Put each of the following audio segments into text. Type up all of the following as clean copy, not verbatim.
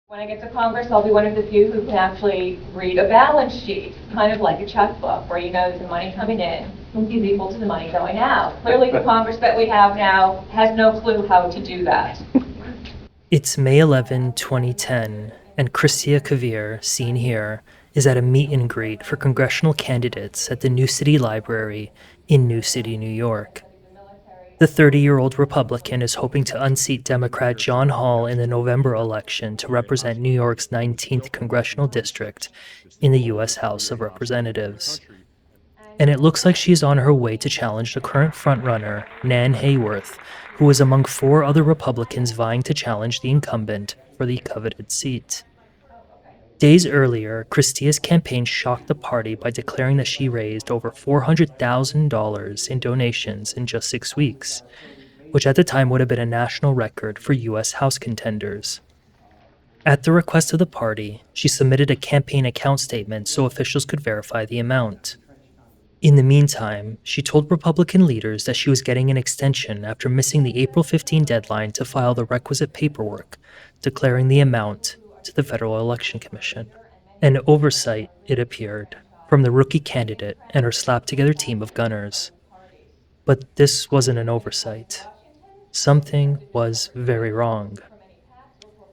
When I get to Congress, I'll be one of the few who can actually read a balance sheet, kind of like a checkbook, where you know the money coming in is equal to the money going out. Clearly, the Congress that we have now has no clue how to do that. It's May 11, 2010, and Kristia Cavere, seen here, is at a meet and greet for congressional candidates at the New City Library in New City, New York. The 30-year-old Republican is hoping to unseat Democrat John Hall in the November election to represent New York's 19th congressional district in the U.S. House of Representatives. And it looks like she's on her way to challenge the current frontrunner, Nan Hayworth, who is among 4 other Republicans vying to challenge the incumbent for the coveted seat. Days earlier, Kristia's campaign shocked the party by declaring that she raised over $400,000 in donations in just 6 weeks, which at the time would have been a national record for U.S. House contenders. At the request of the party, she submitted a campaign account statement so officials could verify the amount. In the meantime, she told Republican leaders that she was getting an extension after missing the April 15 deadline to file the requisite paperwork declaring the amount to the Federal Election Commission. An oversight, it appeared, from the rookie candidate and her slapped-together team of gunners. But this wasn't an oversight. Something was very wrong.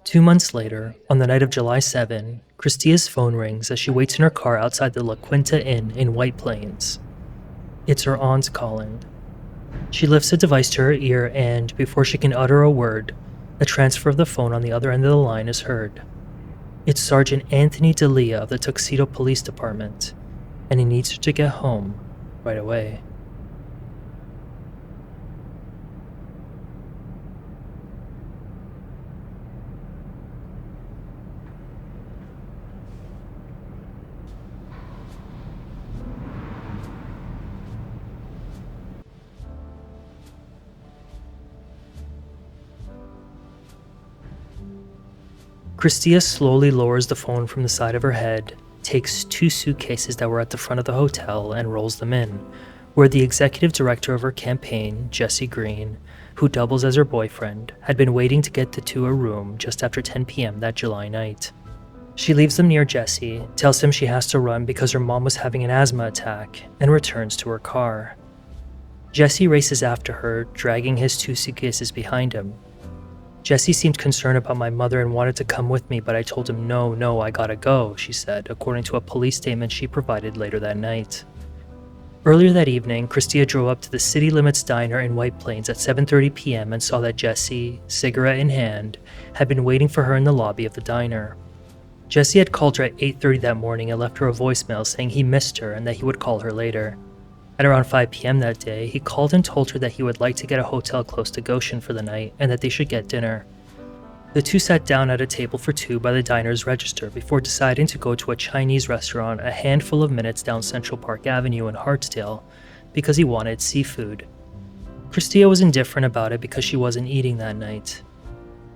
2 months later, on the night of July 7, Kristia's phone rings as she waits in her car outside the La Quinta Inn in White Plains. It's her aunt calling. She lifts the device to her ear and, before she can utter a word, the transfer of the phone on the other end of the line is heard. It's Sergeant Anthony D'Elia of the TUXEDO Police Department, and he needs her to get home right away. Kristia slowly lowers the phone from the side of her head, takes 2 suitcases that were at the front of the hotel and rolls them in, where the executive director of her campaign, Jesse Green, who doubles as her boyfriend, had been waiting to get to a room just after 10 p.m. that July night. She leaves them near Jesse, tells him she has to run because her mom was having an asthma attack, and returns to her car. Jesse races after her, dragging his 2 suitcases behind him. Jesse seemed concerned about my mother and wanted to come with me, but I told him, no, I gotta go, she said, according to a police statement she provided later that night. Earlier that evening, Kristia drove up to the City Limits Diner in White Plains at 7:30 p.m. and saw that Jesse, cigarette in hand, had been waiting for her in the lobby of the diner. Jesse had called her at 8:30 that morning and left her a voicemail saying he missed her and that he would call her later. At around 5 p.m. that day, he called and told her that he would like to get a hotel close to Goshen for the night and that they should get dinner. The two sat down at a table for 2 by the diner's register before deciding to go to a Chinese restaurant a handful of minutes down Central Park Avenue in Hartsdale because he wanted seafood. Kristia was indifferent about it because she wasn't eating that night.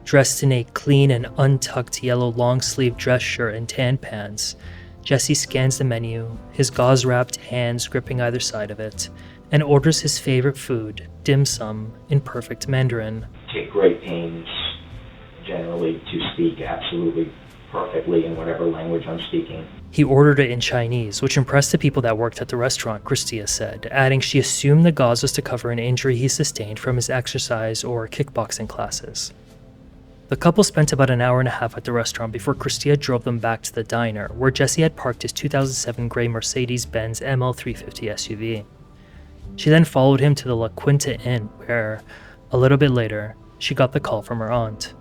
Dressed in a clean and untucked yellow long-sleeve dress shirt and tan pants, Jesse scans the menu, his gauze-wrapped hands gripping either side of it, and orders his favorite food, dim sum, in perfect Mandarin. Take great pains, generally, to speak absolutely perfectly in whatever language I'm speaking. He ordered it in Chinese, which impressed the people that worked at the restaurant, Kristia said, adding she assumed the gauze was to cover an injury he sustained from his exercise or kickboxing classes. The couple spent about an hour and a half at the restaurant before Kristia drove them back to the diner, where Jesse had parked his 2007 gray Mercedes-Benz ML350 SUV. She then followed him to the La Quinta Inn, where, a little bit later, she got the call from her aunt.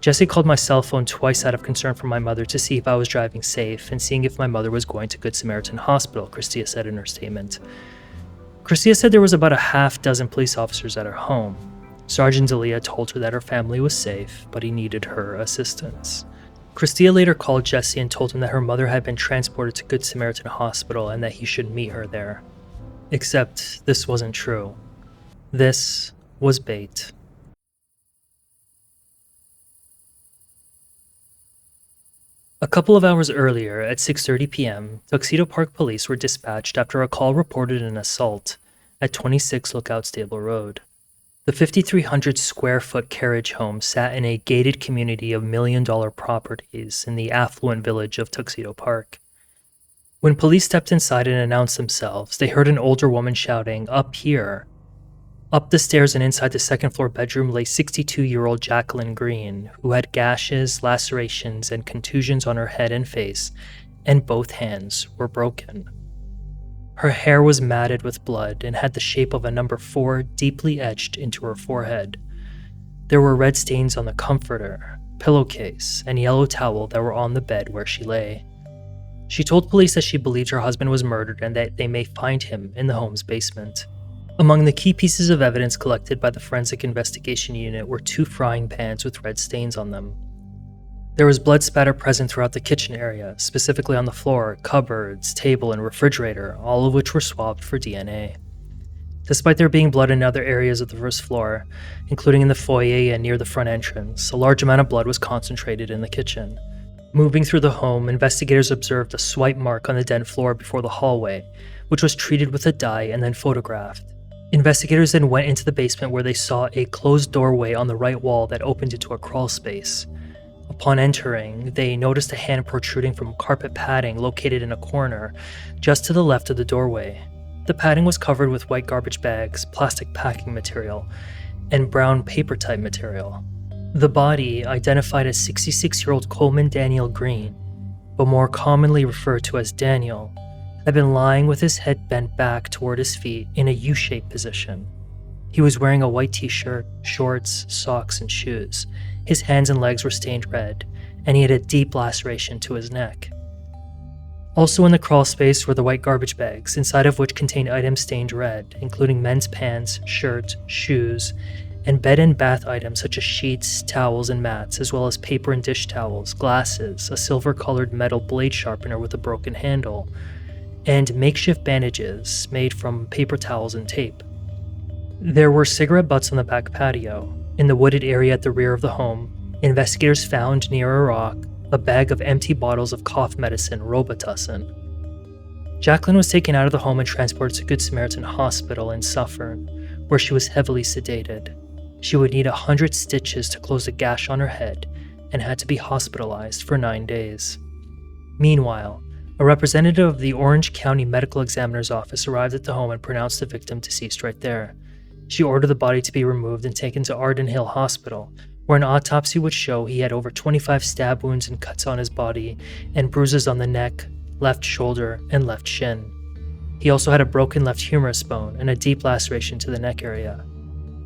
Jesse called my cell phone twice out of concern for my mother to see if I was driving safe and seeing if my mother was going to Good Samaritan Hospital, Kristia said in her statement. Kristia said there was about a half-dozen police officers at her home. Sergeant D'Elia told her that her family was safe, but he needed her assistance. Kristia later called Jesse and told him that her mother had been transported to Good Samaritan Hospital and that he should meet her there. Except this wasn't true. This was bait. A couple of hours earlier, at 6:30 p.m., TUXEDO Park police were dispatched after a call reported an assault at 26 Lookout Stable Road. The 5,300 square foot carriage home sat in a gated community of million-dollar properties in the affluent village of TUXEDO Park. When police stepped inside and announced themselves, they heard an older woman shouting, "Up here!" Up the stairs and inside the second-floor bedroom lay 62-year-old Jacqueline Green, who had gashes, lacerations, and contusions on her head and face, and both hands were broken. Her hair was matted with blood and had the shape of a number 4 deeply etched into her forehead. There were red stains on the comforter, pillowcase, and yellow towel that were on the bed where she lay. She told police that she believed her husband was murdered and that they may find him in the home's basement. Among the key pieces of evidence collected by the Forensic Investigation Unit were 2 frying pans with red stains on them. There was blood spatter present throughout the kitchen area, specifically on the floor, cupboards, table, and refrigerator, all of which were swabbed for DNA. Despite there being blood in other areas of the first floor, including in the foyer and near the front entrance, a large amount of blood was concentrated in the kitchen. Moving through the home, investigators observed a swipe mark on the den floor before the hallway, which was treated with a dye and then photographed. Investigators then went into the basement where they saw a closed doorway on the right wall that opened into a crawl space. Upon entering, they noticed a hand protruding from carpet padding located in a corner just to the left of the doorway. The padding was covered with white garbage bags, plastic packing material, and brown paper-type material. The body, identified as 66-year-old Coleman Daniel Green, but more commonly referred to as Daniel, had been lying with his head bent back toward his feet in a U-shaped position. He was wearing a white t-shirt, shorts, socks, and shoes. His hands and legs were stained red, and he had a deep laceration to his neck. Also in the crawl space were the white garbage bags, inside of which contained items stained red, including men's pants, shirts, shoes, and bed and bath items such as sheets, towels, and mats, as well as paper and dish towels, glasses, a silver-colored metal blade sharpener with a broken handle, and makeshift bandages made from paper towels and tape. There were cigarette butts on the back patio. In the wooded area at the rear of the home, investigators found near a rock a bag of empty bottles of cough medicine, Robitussin. Jacqueline was taken out of the home and transported to Good Samaritan Hospital in Suffern, where she was heavily sedated. She would need 100 stitches to close a gash on her head and had to be hospitalized for 9 days. Meanwhile, a representative of the Orange County Medical Examiner's Office arrived at the home and pronounced the victim deceased right there. She ordered the body to be removed and taken to Arden Hill Hospital, where an autopsy would show he had over 25 stab wounds and cuts on his body and bruises on the neck, left shoulder, and left shin. He also had a broken left humerus bone and a deep laceration to the neck area.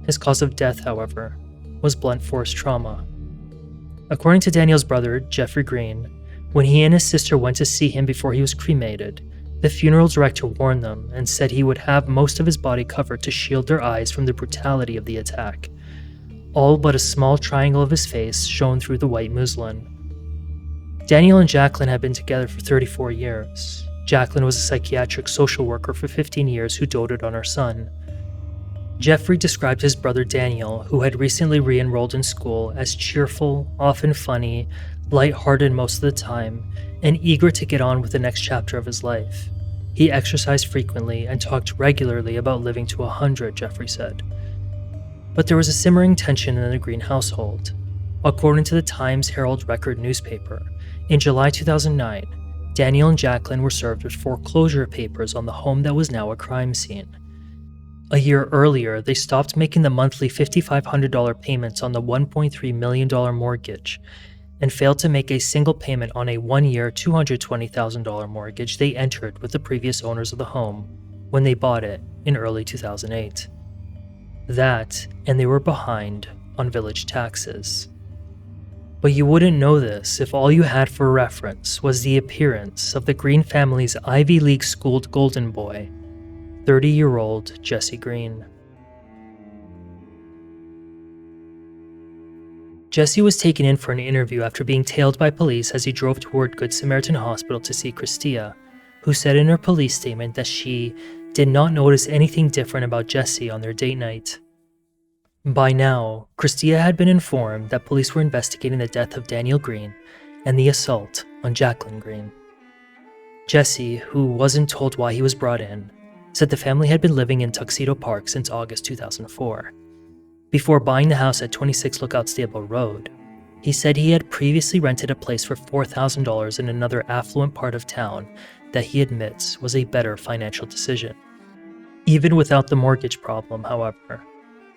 His cause of death, however, was blunt force trauma. According to Daniel's brother, Jeffrey Green, when he and his sister went to see him before he was cremated, the funeral director warned them and said he would have most of his body covered to shield their eyes from the brutality of the attack. All but a small triangle of his face shone through the white muslin. Daniel and Jacqueline had been together for 34 years. Jacqueline was a psychiatric social worker for 15 years who doted on her son. Jeffrey described his brother Daniel, who had recently re-enrolled in school, as cheerful, often funny, light-hearted most of the time, and eager to get on with the next chapter of his life. He exercised frequently and talked regularly about living to 100, Jeffrey said. But there was a simmering tension in the Green household. According to the Times-Herald Record newspaper, in July 2009, Daniel and Jacqueline were served with foreclosure papers on the home that was now a crime scene. A year earlier, they stopped making the monthly $5,500 payments on the $1.3 million mortgage and failed to make a single payment on a one-year $220,000 mortgage they entered with the previous owners of the home when they bought it in early 2008. That, and they were behind on village taxes. But you wouldn't know this if all you had for reference was the appearance of the Green family's Ivy League-schooled golden boy, 30-year-old Jesse Green. Jesse was taken in for an interview after being tailed by police as he drove toward Good Samaritan Hospital to see Kristia, who said in her police statement that she did not notice anything different about Jesse on their date night. By now, Kristia had been informed that police were investigating the death of Daniel Green and the assault on Jacqueline Green. Jesse, who wasn't told why he was brought in, said the family had been living in TUXEDO Park since August 2004. Before buying the house at 26 Lookout Stable Road, he said he had previously rented a place for $4,000 in another affluent part of town that he admits was a better financial decision. Even without the mortgage problem, however,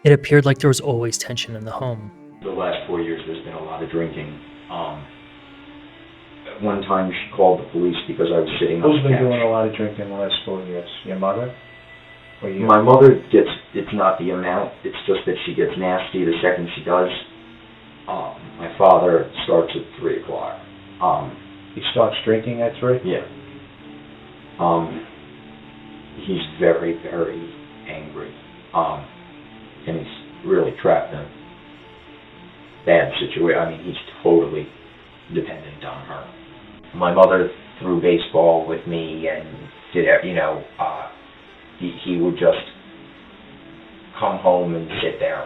it appeared like there was always tension in the home. The last 4 years, there's been a lot of drinking. One time she called the police because I was sitting on Who's the been couch. doing a lot of drinking the last 4 years? Your mother? Or you? My mother gets, it's not the amount, it's just that she gets nasty the second she does. My father starts at 3 o'clock. He starts drinking at 3? Yeah. He's very, very angry. And he's really trapped in a bad situation. I mean, he's totally dependent on her. My mother threw baseball with me and did, he would just come home and sit there.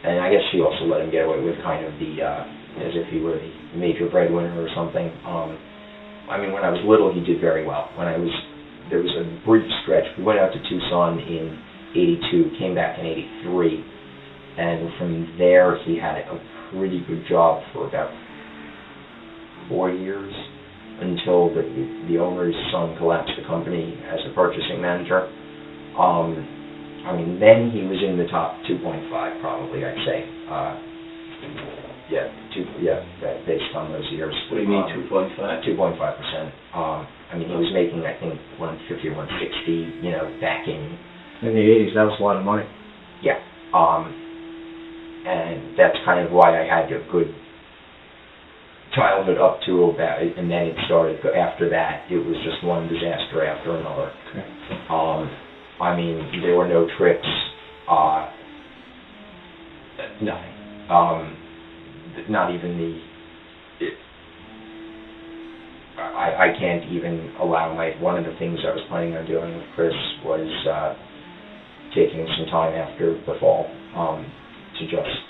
And I guess she also let him get away with kind of as if he were the major breadwinner or something. I mean, when I was little, he did very well. There was a brief stretch. We went out to Tucson in '82, came back in '83, and from there he had a pretty good job for about 4 years until the owner's son collapsed the company as a purchasing manager. I mean, then he was in the top 2.5 probably, I'd say. Based on those years. What do you mean 2.5? 2.5%. I mean, he was making, I think, 150 or 160, back in In the 80s, that was a lot of money. Yeah. And that's kind of why I had a good childhood up to about, and then it started, after that, it was just one disaster after another. Okay. I mean, there were no trips, nothing. Not even I can't even allow one of the things I was planning on doing with Chris was taking some time after the fall to just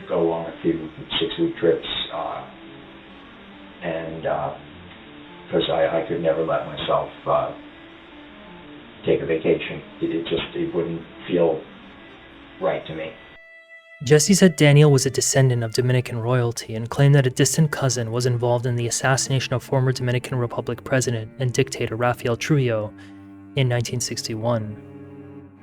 go on a few 6-week trips, and because I could never let myself take a vacation. It wouldn't feel right to me. Jesse said Daniel was a descendant of Dominican royalty and claimed that a distant cousin was involved in the assassination of former Dominican Republic president and dictator Rafael Trujillo in 1961.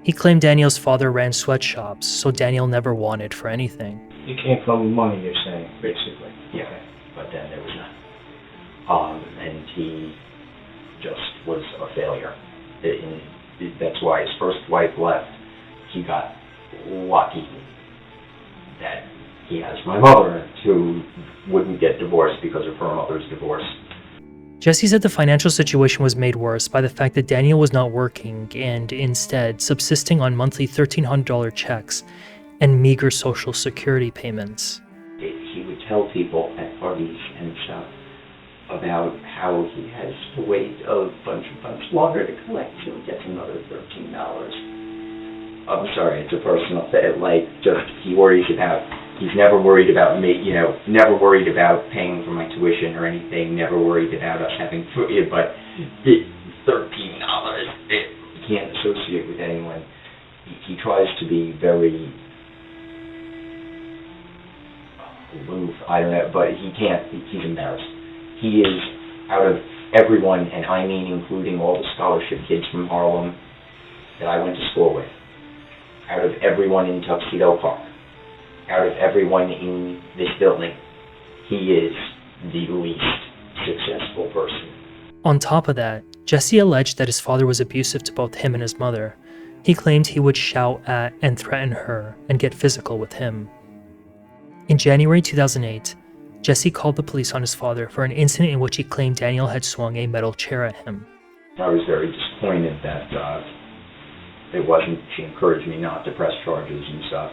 He claimed Daniel's father ran sweatshops, so Daniel never wanted for anything. You came from money, you're saying, basically. Yeah, but then there was none. And he just was a failure. That's why his first wife left. He got lucky that he has my mother, who wouldn't get divorced because of her mother's divorce. Jesse said the financial situation was made worse by the fact that Daniel was not working and, instead, subsisting on monthly $1,300 checks and meager Social Security payments. He would tell people at parties and stuff about how he has to wait a bunch longer to collect till he gets another $13. I'm sorry, it's a personal thing. He's never worried about me, never worried about paying for my tuition or anything, never worried about us having food, but $13, he can't associate with anyone. He tries to be very aloof, I don't know, but he can't, he's embarrassed. He is, out of everyone, and I mean including all the scholarship kids from Harlem that I went to school with, out of everyone in Tuxedo Park, out of everyone in this building, he is the least successful person. On top of that, Jesse alleged that his father was abusive to both him and his mother. He claimed he would shout at and threaten her and get physical with him. In January 2008, Jesse called the police on his father for an incident in which he claimed Daniel had swung a metal chair at him. I was very disappointed that she encouraged me not to press charges and stuff.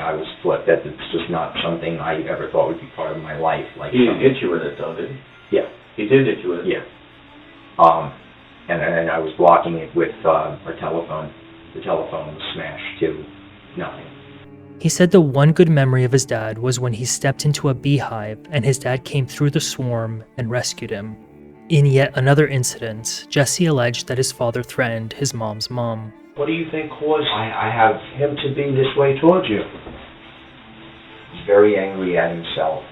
I was flipped that it's just not something I ever thought would be part of my life. He didn't hit you with it though, did he? Yeah. He did hit you with it? Yeah. And I was blocking it with our telephone. The telephone was smashed to nothing. He said the one good memory of his dad was when he stepped into a beehive and his dad came through the swarm and rescued him. In yet another incident, Jesse alleged that his father threatened his mom's mom. What do you think caused I have him to be this way towards you? He's very angry at himself,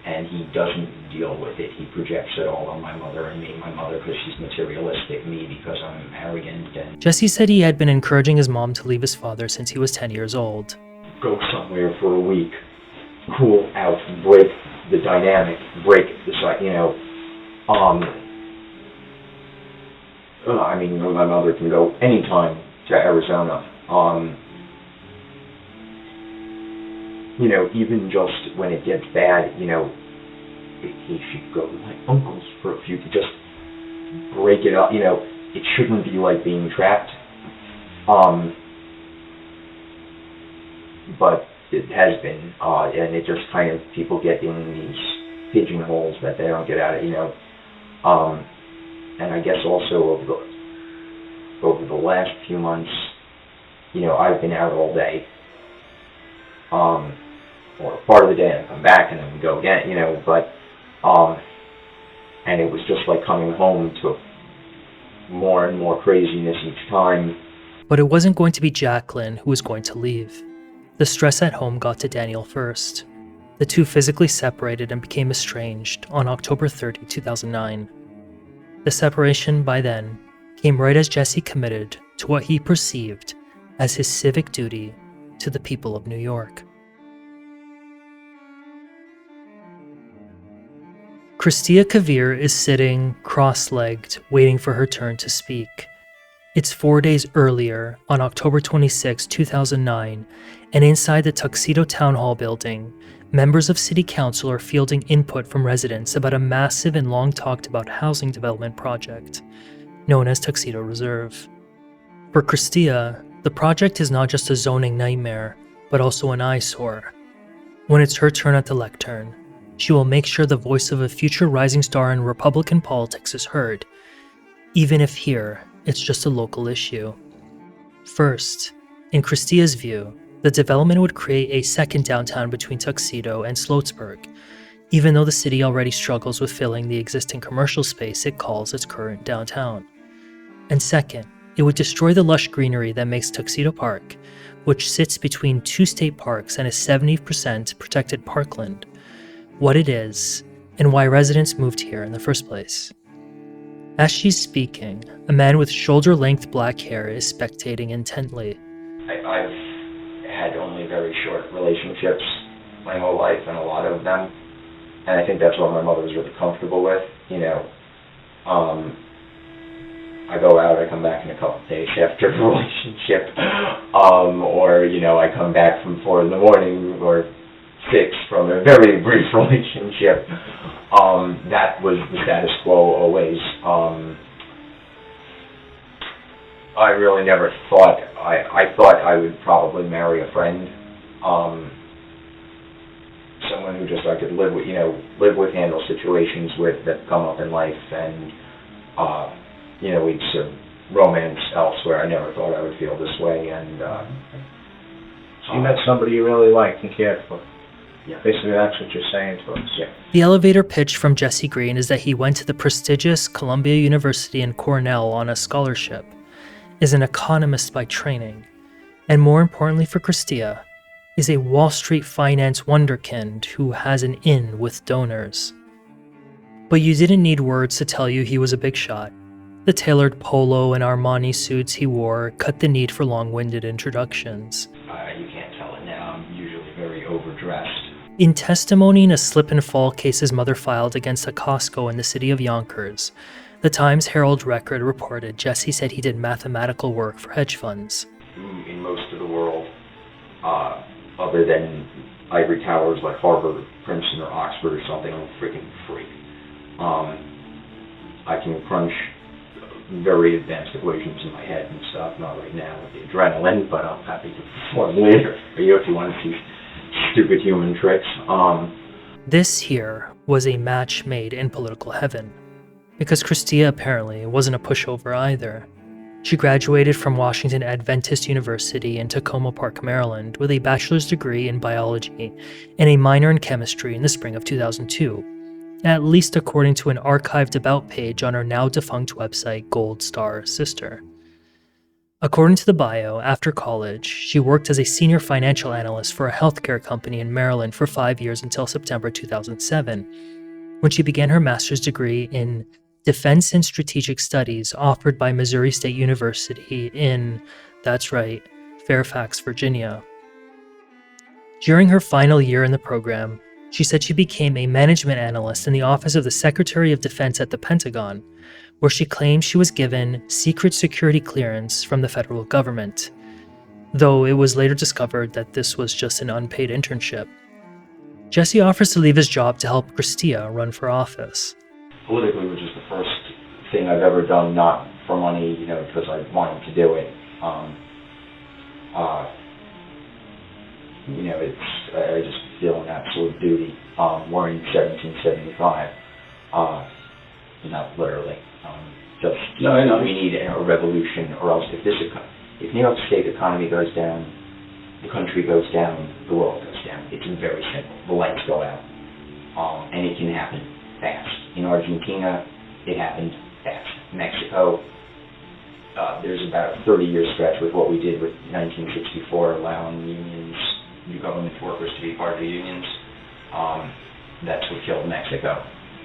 and he doesn't deal with it. He projects it all on my mother and me. My mother because she's materialistic, me because I'm arrogant. And Jesse said he had been encouraging his mom to leave his father since he was 10 years old. Go somewhere for a week, cool out, break the dynamic, break the I mean, my mother can go anytime to Arizona. Even just when it gets bad, he should go to my uncle's for a few to just break it up. It shouldn't be like being trapped. But it has been, and it just kind of, people get in these pigeonholes that they don't get out of, and I guess also over the last few months, I've been out all day, or part of the day, and I come back and then go again, and it was just like coming home to more and more craziness each time. But it wasn't going to be Jacqueline who was going to leave. The stress at home got to Daniel first. The two physically separated and became estranged on October 30, 2009. The separation, by then, came right as Jesse committed to what he perceived as his civic duty to the people of New York. Kristia Cavere is sitting, cross-legged, waiting for her turn to speak. It's 4 days earlier, on October 26, 2009, and inside the TUXEDO Town Hall building, members of City Council are fielding input from residents about a massive and long-talked-about housing development project, known as Tuxedo Reserve. For Kristia, the project is not just a zoning nightmare, but also an eyesore. When it's her turn at the lectern, she will make sure the voice of a future rising star in Republican politics is heard, even if here, it's just a local issue. First, in Kristia's view, the development would create a second downtown between Tuxedo and Sloatsburg, even though the city already struggles with filling the existing commercial space it calls its current downtown. And second, it would destroy the lush greenery that makes TUXEDO Park, which sits between two state parks and is 70% protected parkland, what it is, and why residents moved here in the first place. As she's speaking, a man with shoulder-length black hair is spectating intently. I've had only very short relationships my whole life, and a lot of them, and I think that's what my mother was really comfortable with. I go out, I come back in a couple of days after a relationship, or I come back from 4 in the morning or 6 from a very brief relationship. That was the status quo always. I really never thought, I thought I would probably marry a friend, someone who just I could live with, handle situations with that come up in life, and we'd sort of romance elsewhere. I never thought I would feel this way, and So you met somebody you really liked and cared for. Yeah. Basically, that's what you're saying to us. Yeah. The elevator pitch from Jesse Green is that he went to the prestigious Columbia University and Cornell on a scholarship, is an economist by training, and more importantly for Kristia, is a Wall Street finance wunderkind who has an in with donors. But you didn't need words to tell you he was a big shot. The tailored polo and Armani suits he wore cut the need for long-winded introductions. You can't tell it now. I'm usually very overdressed. In testimony in a slip-and-fall case his mother filed against a Costco in the city of Yonkers, the Times-Herald Record reported Jesse said he did mathematical work for hedge funds. In most of the world, other than ivory towers like Harvard, Princeton, or Oxford or something, I'm a freaking freak. I can crunch very advanced equations in my head and stuff, not right now with the adrenaline, but I'm happy to perform later for you if you want to see stupid human tricks. This here was a match made in political heaven, because Kristia apparently wasn't a pushover either. She graduated from Washington Adventist University in Tacoma Park, Maryland, with a bachelor's degree in biology and a minor in chemistry in the spring of 2002, at least according to an archived about page on her now defunct website, Gold Star Sister. According to the bio, after college, she worked as a senior financial analyst for a healthcare company in Maryland for 5 years until September 2007, when she began her master's degree in Defense and Strategic Studies offered by Missouri State University in, that's right, Fairfax, Virginia. During her final year in the program, she said she became a management analyst in the Office of the Secretary of Defense at the Pentagon, where she claimed she was given secret security clearance from the federal government, though it was later discovered that this was just an unpaid internship. Jesse offers to leave his job to help Kristia run for office. Politically, which is the first thing I've ever done, not for money, because I wanted to do it. I just feel an absolute duty. We're in 1775, not literally. No, I know. We need a revolution, or else if New York State economy goes down, the country goes down, the world goes down. It's very simple. The lights go out, and it can happen fast. In Argentina, it happened fast. Mexico, there's about a 30-year stretch with what we did with 1964, allowing unions, new government workers to be part of the unions. That's what killed Mexico,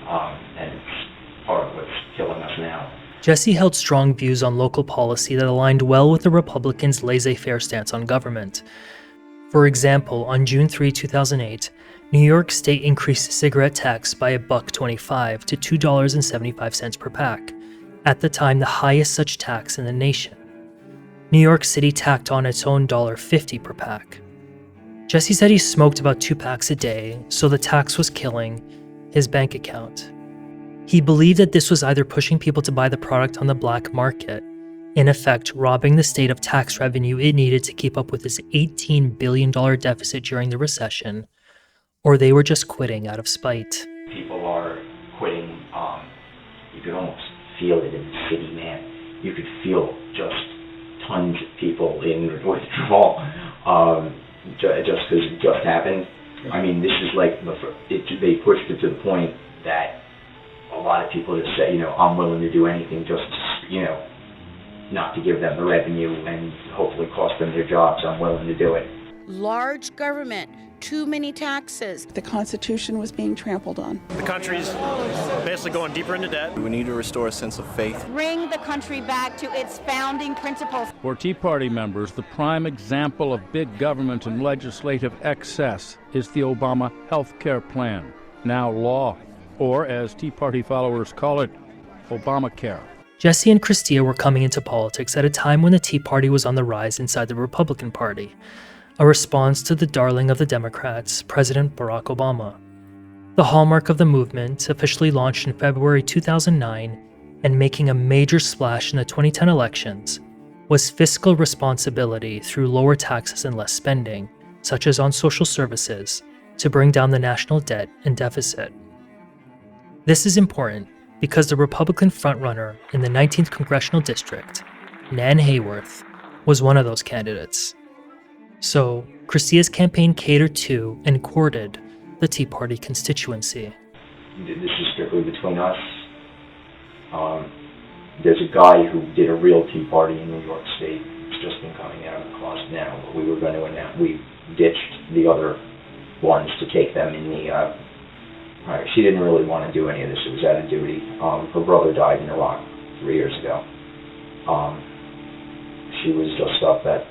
and it's part of what's killing us now. Jesse held strong views on local policy that aligned well with the Republicans' laissez-faire stance on government. For example, on June 3, 2008, New York State increased the cigarette tax by $1.25 to $2.75 per pack, at the time the highest such tax in the nation. New York City tacked on its own $1.50 per pack. Jesse said he smoked about 2 packs a day, so the tax was killing his bank account. He believed that this was either pushing people to buy the product on the black market, in effect robbing the state of tax revenue it needed to keep up with its $18 billion deficit during the recession, or they were just quitting out of spite. People are quitting. You could almost feel it in the city, man. You could feel just tons of people in withdrawal, just because it just happened. I mean, this is like, they pushed it to the point that a lot of people just say, I'm willing to do anything just, not to give them the revenue and hopefully cost them their jobs. I'm willing to do it. Large government, too many taxes. The Constitution was being trampled on. The country's basically going deeper into debt. We need to restore a sense of faith. Bring the country back to its founding principles. For Tea Party members, the prime example of big government and legislative excess is the Obama health care plan, now law, or as Tea Party followers call it, Obamacare. Jesse and Kristia were coming into politics at a time when the Tea Party was on the rise inside the Republican Party, a response to the darling of the Democrats, President Barack Obama. The hallmark of the movement, officially launched in February 2009 and making a major splash in the 2010 elections, was fiscal responsibility through lower taxes and less spending, such as on social services, to bring down the national debt and deficit. This is important because the Republican frontrunner in the 19th Congressional District, Nan Hayworth, was one of those candidates. So, Kristia's campaign catered to and courted the Tea Party constituency. This is strictly between us. There's a guy who did a real Tea Party in New York State. It's just been coming out of the closet now. But we were going to announce, we ditched the other ones to take them in the she didn't really want to do any of this. It was out of duty. Her brother died in Iraq 3 years ago. She was just up at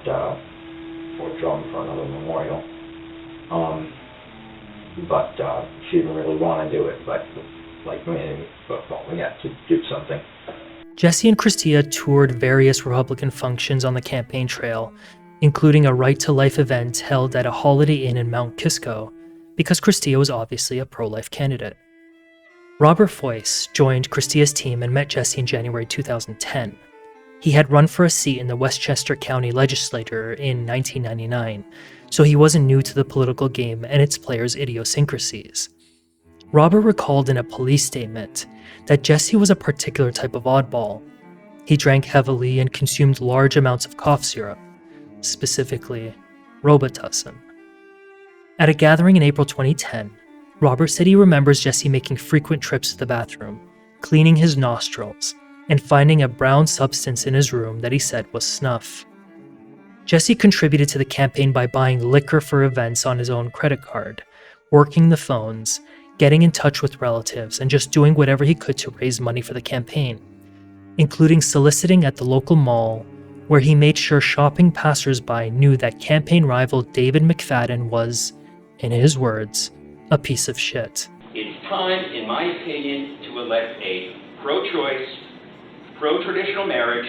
Fort Drum for another memorial. But she didn't really want to do it. But like me, we had to do something. Jesse and Kristia toured various Republican functions on the campaign trail, including a Right to Life event held at a Holiday Inn in Mount Kisco, because Kristia was obviously a pro-life candidate. Robert Foyce joined Kristia's team and met Jesse in January 2010. He had run for a seat in the Westchester County Legislature in 1999, so he wasn't new to the political game and its players' idiosyncrasies. Robert recalled in a police statement that Jesse was a particular type of oddball. He drank heavily and consumed large amounts of cough syrup, specifically Robitussin. At a gathering in April 2010, Robert said he remembers Jesse making frequent trips to the bathroom, cleaning his nostrils, and finding a brown substance in his room that he said was snuff. Jesse contributed to the campaign by buying liquor for events on his own credit card, working the phones, getting in touch with relatives, and just doing whatever he could to raise money for the campaign, including soliciting at the local mall, where he made sure shopping passersby knew that campaign rival David McFadden was, in his words, a piece of shit. It's time, in my opinion, to elect a pro-choice, pro-traditional marriage,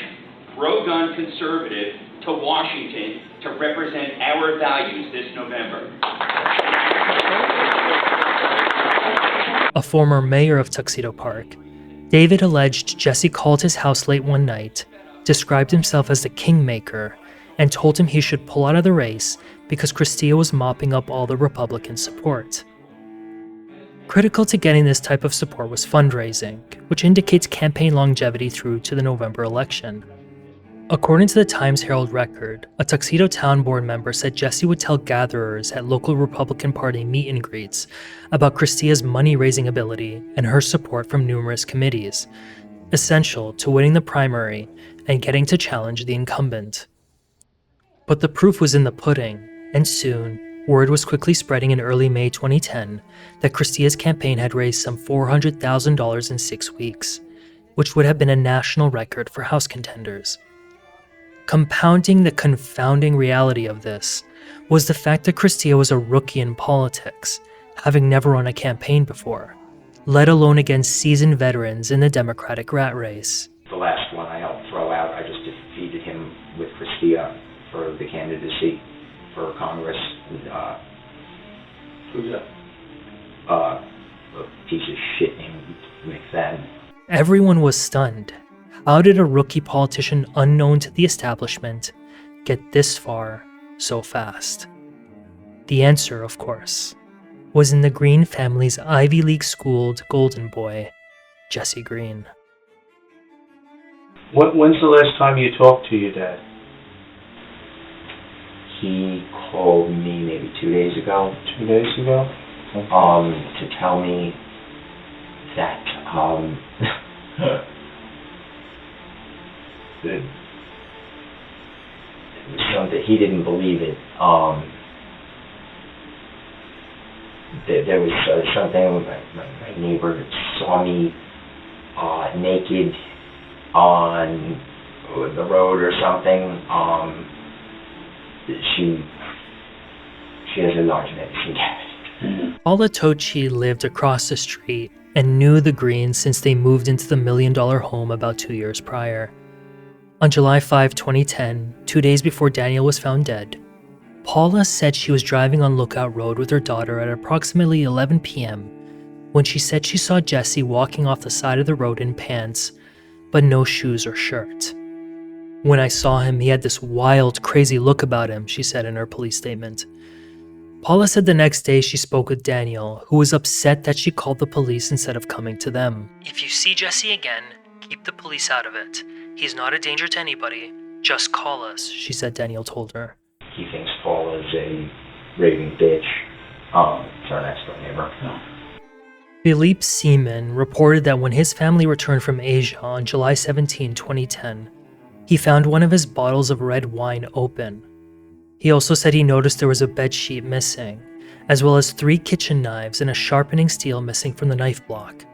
pro-gun conservative to Washington to represent our values this November. A former mayor of Tuxedo Park, David alleged Jesse called his house late one night, described himself as the kingmaker, and told him he should pull out of the race because Kristia was mopping up all the Republican support. Critical to getting this type of support was fundraising, which indicates campaign longevity through to the November election. According to the Times-Herald record, a Tuxedo Town Board member said Jesse would tell gatherers at local Republican Party meet and greets about Kristia's money-raising ability and her support from numerous committees, essential to winning the primary and getting to challenge the incumbent. But the proof was in the pudding, and soon, word was quickly spreading in early May 2010 that Kristia's campaign had raised some $400,000 in 6 weeks, which would have been a national record for House contenders. Compounding the confounding reality of this was the fact that Kristia was a rookie in politics, having never run a campaign before, let alone against seasoned veterans in the Democratic rat race. The last one I helped throw out, I just defeated him with Kristia for the candidacy for Congress. Who's that? A piece of shit named McFadden. Everyone was stunned. How did a rookie politician unknown to the establishment get this far so fast? The answer, of course, was in the Green family's Ivy League-schooled golden boy, Jesse Green. When's the last time you talked to your dad? He called me maybe 2 days ago. 2 days ago? To tell me that, something, he didn't believe it. There was something, my neighbor saw me naked on the road or something. She has a large medicine cabinet. Paula Tochi lived across the street and knew the Greens since they moved into the $1 million home about 2 years prior. On July 5, 2010, 2 days before Daniel was found dead, Paula said she was driving on Lookout Road with her daughter at approximately 11 p.m. when she said she saw Jesse walking off the side of the road in pants, but no shoes or shirt. When I saw him, he had this wild, crazy look about him, she said in her police statement. Paula said the next day she spoke with Daniel, who was upset that she called the police instead of coming to them. If you see Jesse again, keep the police out of it. He's not a danger to anybody. Just call us, she said Daniel told her. He thinks Paula's a raving bitch. It's our next door neighbor. Philippe Seaman reported that when his family returned from Asia on July 17, 2010, he found one of his bottles of red wine open. He also said he noticed there was a bedsheet missing, as well as 3 kitchen knives and a sharpening steel missing from the knife block.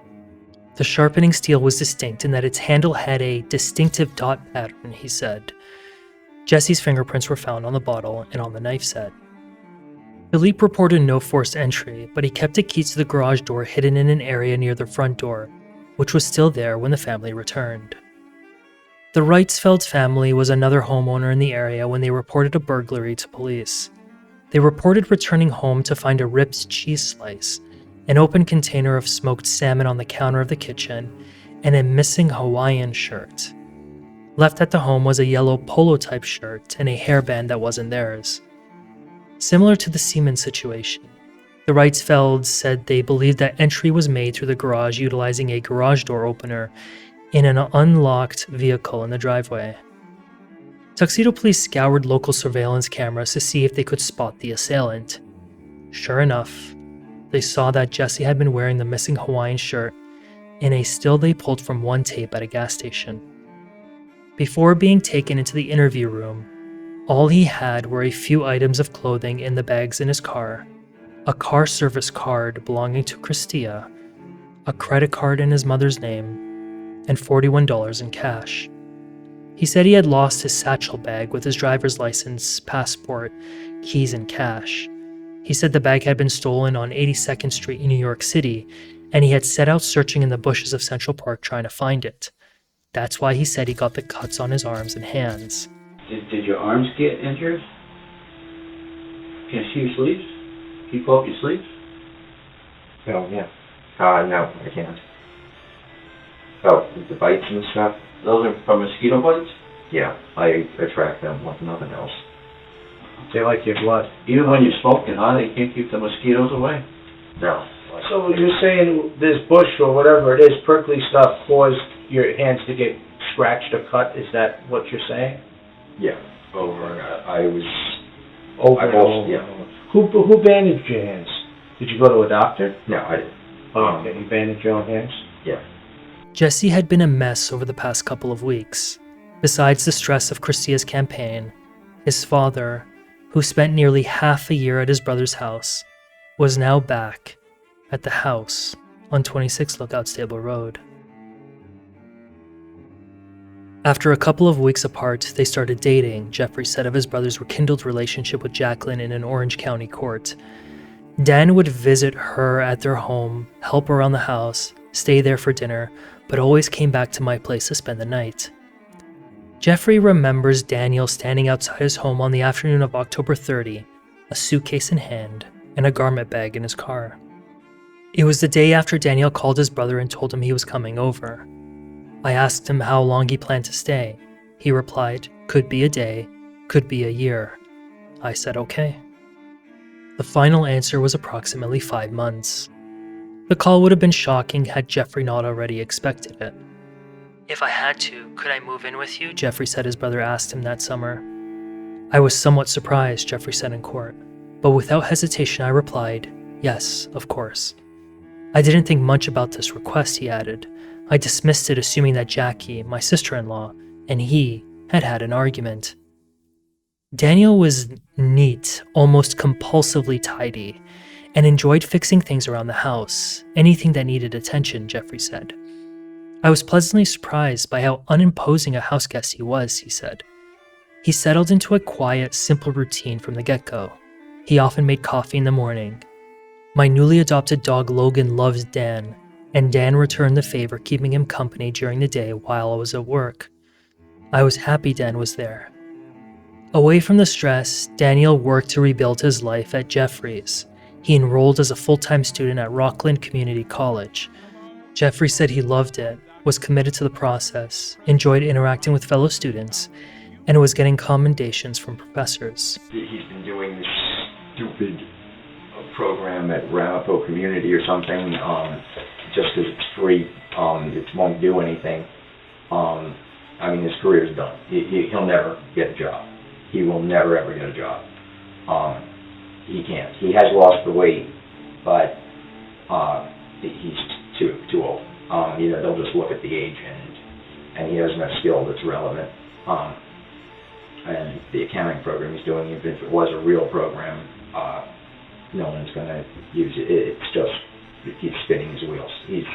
The sharpening steel was distinct in that its handle had a distinctive dot pattern, he said. Jesse's fingerprints were found on the bottle and on the knife set. Philippe reported no forced entry, but he kept the keys to the garage door hidden in an area near the front door, which was still there when the family returned. The Reitzfeld family was another homeowner in the area when they reported a burglary to police. They reported returning home to find a ripped cheese slice, an open container of smoked salmon on the counter of the kitchen, and a missing Hawaiian shirt. Left at the home was a yellow polo-type shirt and a hairband that wasn't theirs. Similar to the Seaman situation, the Reitzfelds said they believed that entry was made through the garage utilizing a garage door opener in an unlocked vehicle in the driveway. Tuxedo police scoured local surveillance cameras to see if they could spot the assailant. Sure enough, they saw that Jesse had been wearing the missing Hawaiian shirt in a still they pulled from one tape at a gas station. Before being taken into the interview room, all he had were a few items of clothing in the bags in his car, a car service card belonging to Kristia, a credit card in his mother's name, and $41 in cash. He said he had lost his satchel bag with his driver's license, passport, keys, and cash. He said the bag had been stolen on 82nd Street in New York City, and he had set out searching in the bushes of Central Park trying to find it. That's why he said he got the cuts on his arms and hands. Did your arms get injured? Can you see your sleeves? Can you pull up your sleeves? Oh, yeah. No, I can't. Oh, the bites and stuff? Those are from mosquito bites? Yeah, I attract them like nothing else. They like your blood. Even when you're smoking, huh? They can't keep the mosquitoes away? No. So you're saying this bush or whatever it is, prickly stuff, caused your hands to get scratched or cut? Is that what you're saying? Yeah, over. I was... Over I and both, over. yeah. Who bandaged your hands? Did you go to a doctor? No, I didn't. Oh, okay. You bandaged your own hands? Yeah. Jesse had been a mess over the past couple of weeks. Besides the stress of Kristia's campaign, his father, who spent nearly half a year at his brother's house, was now back at the house on 26 Lookout Stable Road. After a couple of weeks apart, they started dating. Jeffrey said of his brother's rekindled relationship with Jacqueline in an Orange County court. Dan would visit her at their home, help around the house, stay there for dinner, but always came back to my place to spend the night. Jeffrey remembers Daniel standing outside his home on the afternoon of October 30, a suitcase in hand and a garment bag in his car. It was the day after Daniel called his brother and told him he was coming over. I asked him how long he planned to stay. He replied, could be a day, could be a year. I said okay. The final answer was approximately 5 months. The call would have been shocking had Jeffrey not already expected it. If I had to, could I move in with you? Jeffrey said his brother asked him that summer. I was somewhat surprised, Jeffrey said in court, but without hesitation I replied, yes, of course. I didn't think much about this request, he added. I dismissed it assuming that Jackie, my sister-in-law, and he had had an argument. Daniel was neat, almost compulsively tidy, and enjoyed fixing things around the house, anything that needed attention, Jeffrey said. I was pleasantly surprised by how unimposing a house guest he was, he said. He settled into a quiet, simple routine from the get-go. He often made coffee in the morning. My newly adopted dog Logan loves Dan, and Dan returned the favor keeping him company during the day while I was at work. I was happy Dan was there. Away from the stress, Daniel worked to rebuild his life at Jeffrey's. He enrolled as a full-time student at Rockland Community College. Jeffrey said he loved it, was committed to the process, enjoyed interacting with fellow students, and was getting commendations from professors. He's been doing this stupid program at Ramapo Community or something, just because it's free. It won't do anything. I mean, his career's done. He'll never get a job. He will never ever get a job. He can't. He has lost the weight, but he's too old. They'll just look at the age, and he doesn't have skill that's relevant. And the accounting program he's doing, even if it was a real program, no one's going to use it. It's just, it keeps spinning his wheels. He's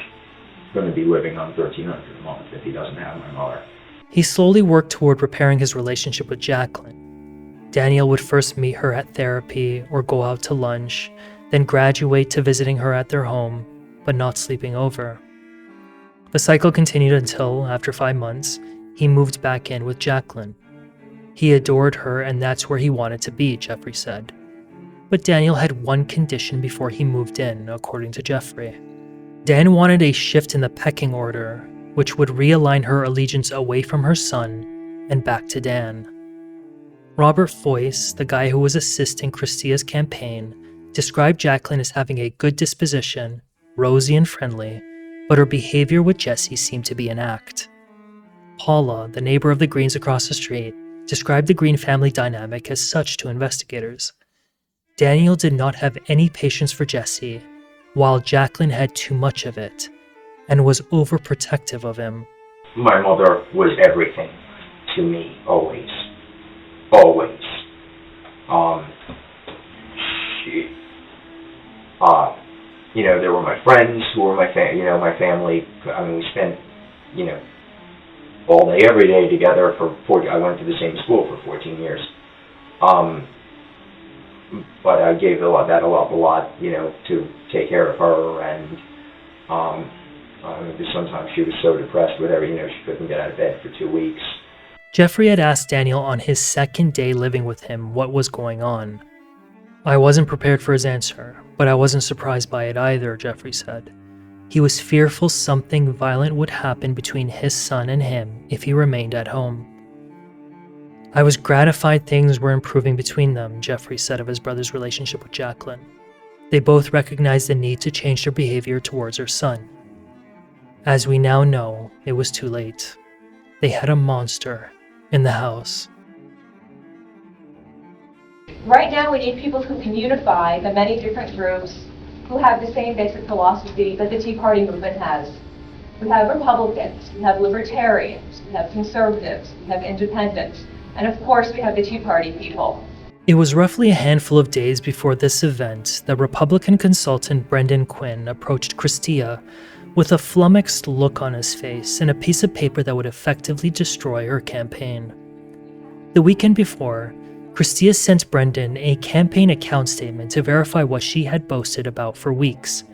going to be living on $1,300 a month if he doesn't have my mother. He slowly worked toward repairing his relationship with Jacqueline. Daniel would first meet her at therapy or go out to lunch, then graduate to visiting her at their home, but not sleeping over. The cycle continued until, after 5 months, he moved back in with Jacqueline. He adored her, and that's where he wanted to be, Jeffrey said. But Daniel had one condition before he moved in, according to Jeffrey. Dan wanted a shift in the pecking order, which would realign her allegiance away from her son and back to Dan. Robert Foyce, the guy who was assisting Kristia's campaign, described Jacqueline as having a good disposition, rosy and friendly, but her behavior with Jesse seemed to be an act. Paula, the neighbor of the Greens across the street, described the Green family dynamic as such to investigators. Daniel did not have any patience for Jesse, while Jacqueline had too much of it, and was overprotective of him. My mother was everything to me, always. Always. There were my friends who were my family. I mean, we spent, all day, every day together I went to the same school for 14 years. But I gave a lot, to take care of her, and because sometimes she was so depressed with everything, she couldn't get out of bed for 2 weeks. Jeffrey had asked Daniel on his second day living with him what was going on. I wasn't prepared for his answer, but I wasn't surprised by it either, Jeffrey said. He was fearful something violent would happen between his son and him if he remained at home. I was gratified things were improving between them, Jeffrey said of his brother's relationship with Jacqueline. They both recognized the need to change their behavior towards their son. As we now know, it was too late. They had a monster in the house. Right now we need people who can unify the many different groups who have the same basic philosophy that the Tea Party movement has. We have Republicans, we have Libertarians, we have Conservatives, we have Independents, and of course we have the Tea Party people. It was roughly a handful of days before this event that Republican consultant Brendan Quinn approached Kristia with a flummoxed look on his face and a piece of paper that would effectively destroy her campaign. The weekend before, Kristia sent Brendan a campaign account statement to verify what she had boasted about for weeks,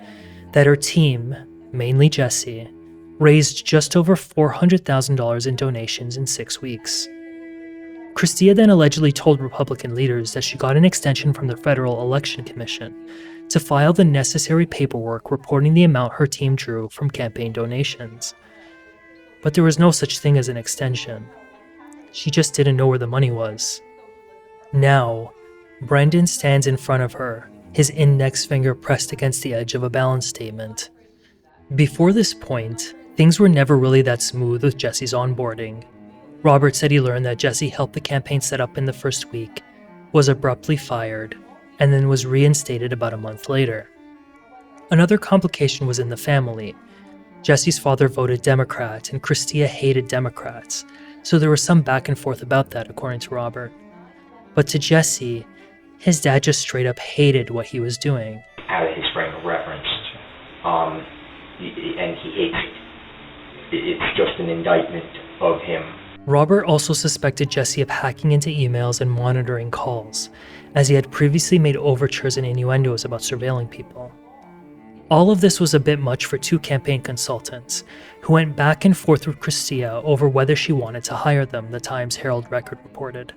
that her team, mainly Jesse, raised just over $400,000 in donations in 6 weeks. Kristia then allegedly told Republican leaders that she got an extension from the Federal Election Commission to file the necessary paperwork reporting the amount her team drew from campaign donations. But there was no such thing as an extension. She just didn't know where the money was. Now, Brendan stands in front of her, his index finger pressed against the edge of a balance statement. Before this point, things were never really that smooth with Jesse's onboarding. Robert said he learned that Jesse helped the campaign set up in the first week, was abruptly fired, and then was reinstated about a month later. Another complication was in the family. Jesse's father voted Democrat, and Kristia hated Democrats, so there was some back and forth about that, according to Robert. But to Jesse, his dad just straight up hated what he was doing. Out of his frame of reference, and he hates it. It's just an indictment of him. Robert also suspected Jesse of hacking into emails and monitoring calls, as he had previously made overtures and innuendos about surveilling people. All of this was a bit much for two campaign consultants, who went back and forth with Kristia over whether she wanted to hire them, the Times-Herald Record reported.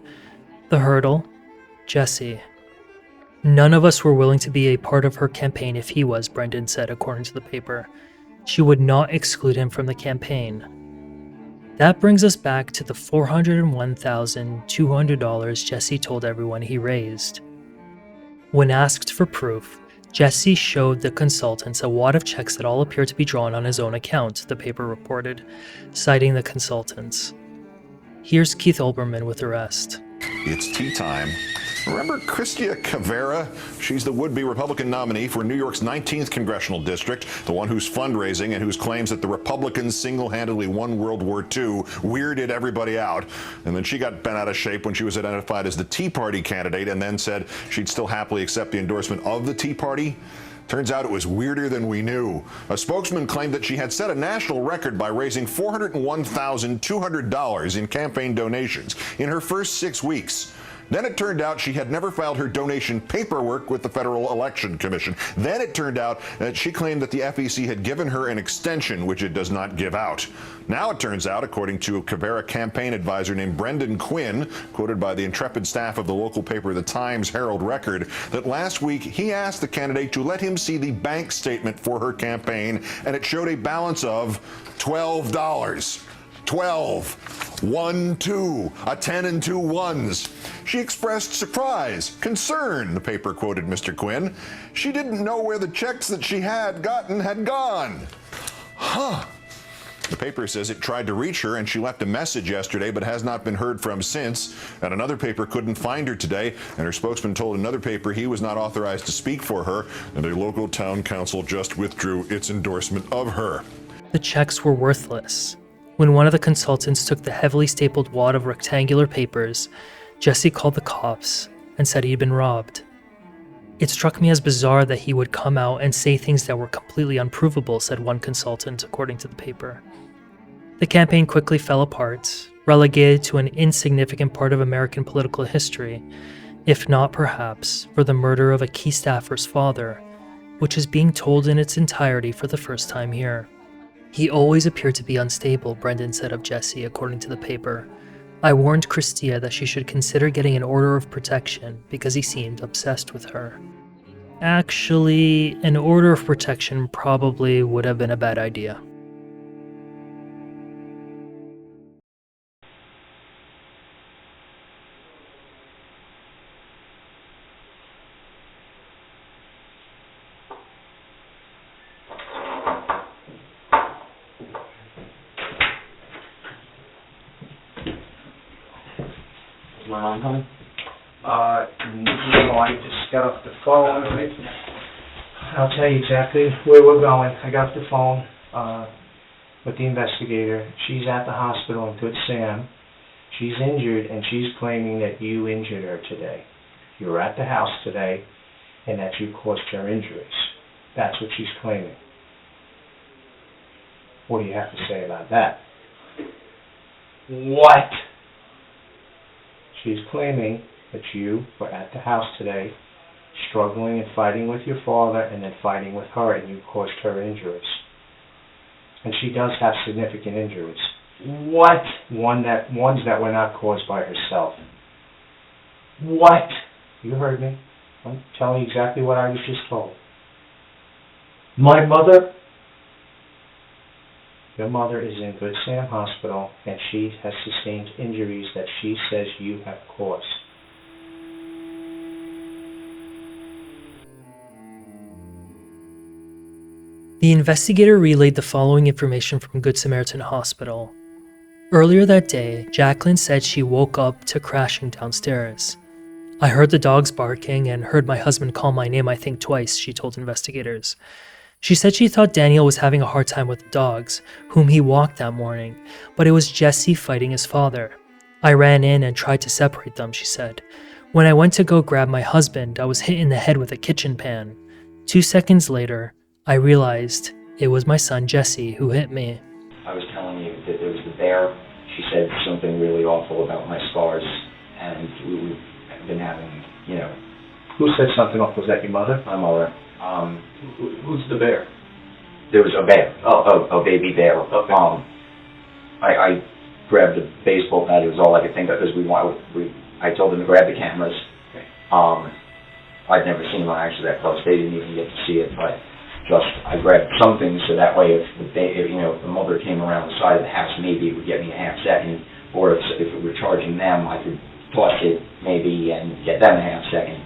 The hurdle? Jesse. None of us were willing to be a part of her campaign if he was, Brendan said, according to the paper. She would not exclude him from the campaign. That brings us back to the $401,200 Jesse told everyone he raised. When asked for proof, Jesse showed the consultants a wad of checks that all appeared to be drawn on his own account, the paper reported, citing the consultants. Here's Keith Olbermann with the rest. It's tea time. Remember Kristia Cavere? She's the would-be Republican nominee for New York's 19th Congressional District, the one who's fundraising and whose claims that the Republicans single-handedly won World War II weirded everybody out. And then she got bent out of shape when she was identified as the Tea Party candidate and then said she'd still happily accept the endorsement of the Tea Party. Turns out it was weirder than we knew. A spokesman claimed that she had set a national record by raising $401,200 in campaign donations in her first 6 weeks. Then it turned out she had never filed her donation paperwork with the Federal Election Commission. Then it turned out that she claimed that the FEC had given her an extension, which it does not give out. Now it turns out, according to a Cavere campaign advisor named Brendan Quinn, quoted by the intrepid staff of the local paper, the Times-Herald Record, that last week he asked the candidate to let him see the bank statement for her campaign, and it showed a balance of $12. 12, 1, 2, a 10 and 2 ones. She expressed surprise, concern, the paper quoted Mr. Quinn. She didn't know where the checks that she had gotten had gone. Huh. The paper says it tried to reach her and she left a message yesterday but has not been heard from since. And another paper couldn't find her today, and her spokesman told another paper he was not authorized to speak for her, and a local town council just withdrew its endorsement of her. The checks were worthless. When one of the consultants took the heavily stapled wad of rectangular papers, Jesse called the cops and said he'd been robbed. It struck me as bizarre that he would come out and say things that were completely unprovable, said one consultant, according to the paper. The campaign quickly fell apart, relegated to an insignificant part of American political history, if not perhaps for the murder of a key staffer's father, which is being told in its entirety for the first time here. He always appeared to be unstable, Brendan said of Jesse, according to the paper. I warned Kristia that she should consider getting an order of protection because he seemed obsessed with her. Actually, an order of protection probably would have been a bad idea. Is my mom coming? No, I just got off the phone. I'll tell you exactly where we're going. I got off the phone with the investigator. She's at the hospital in Good Sam. She's injured, and she's claiming that you injured her today. You were at the house today, and that you caused her injuries. That's what she's claiming. What do you have to say about that? What? She's claiming that you were at the house today, struggling and fighting with your father, and then fighting with her, and you caused her injuries. And she does have significant injuries. What? Ones that were not caused by herself. What? You heard me. I'm telling you exactly what I was just told. My mother? Your mother is in Good Sam Hospital, and she has sustained injuries that she says you have caused. The investigator relayed the following information from Good Samaritan Hospital. Earlier that day, Jacqueline said she woke up to crashing downstairs. I heard the dogs barking and heard my husband call my name I think twice, she told investigators. She said she thought Daniel was having a hard time with the dogs, whom he walked that morning, but it was Jesse fighting his father. I ran in and tried to separate them, she said. When I went to go grab my husband, I was hit in the head with a kitchen pan. 2 seconds later, I realized it was my son Jesse who hit me. I was telling you that there was the bear. She said something really awful about my scars, and we've been having, Who said something awful? Was that your mother? My mother. Who's the bear? There was a bear, a baby bear. Okay. I grabbed a baseball bat. It was all I could think of because I told them to grab the cameras. Okay. I'd never seen one actually that close. They didn't even get to see it, but I grabbed something so that way if the mother came around the side of the house, maybe it would get me a half second, or if it were charging them, I could toss it maybe and get them a half second.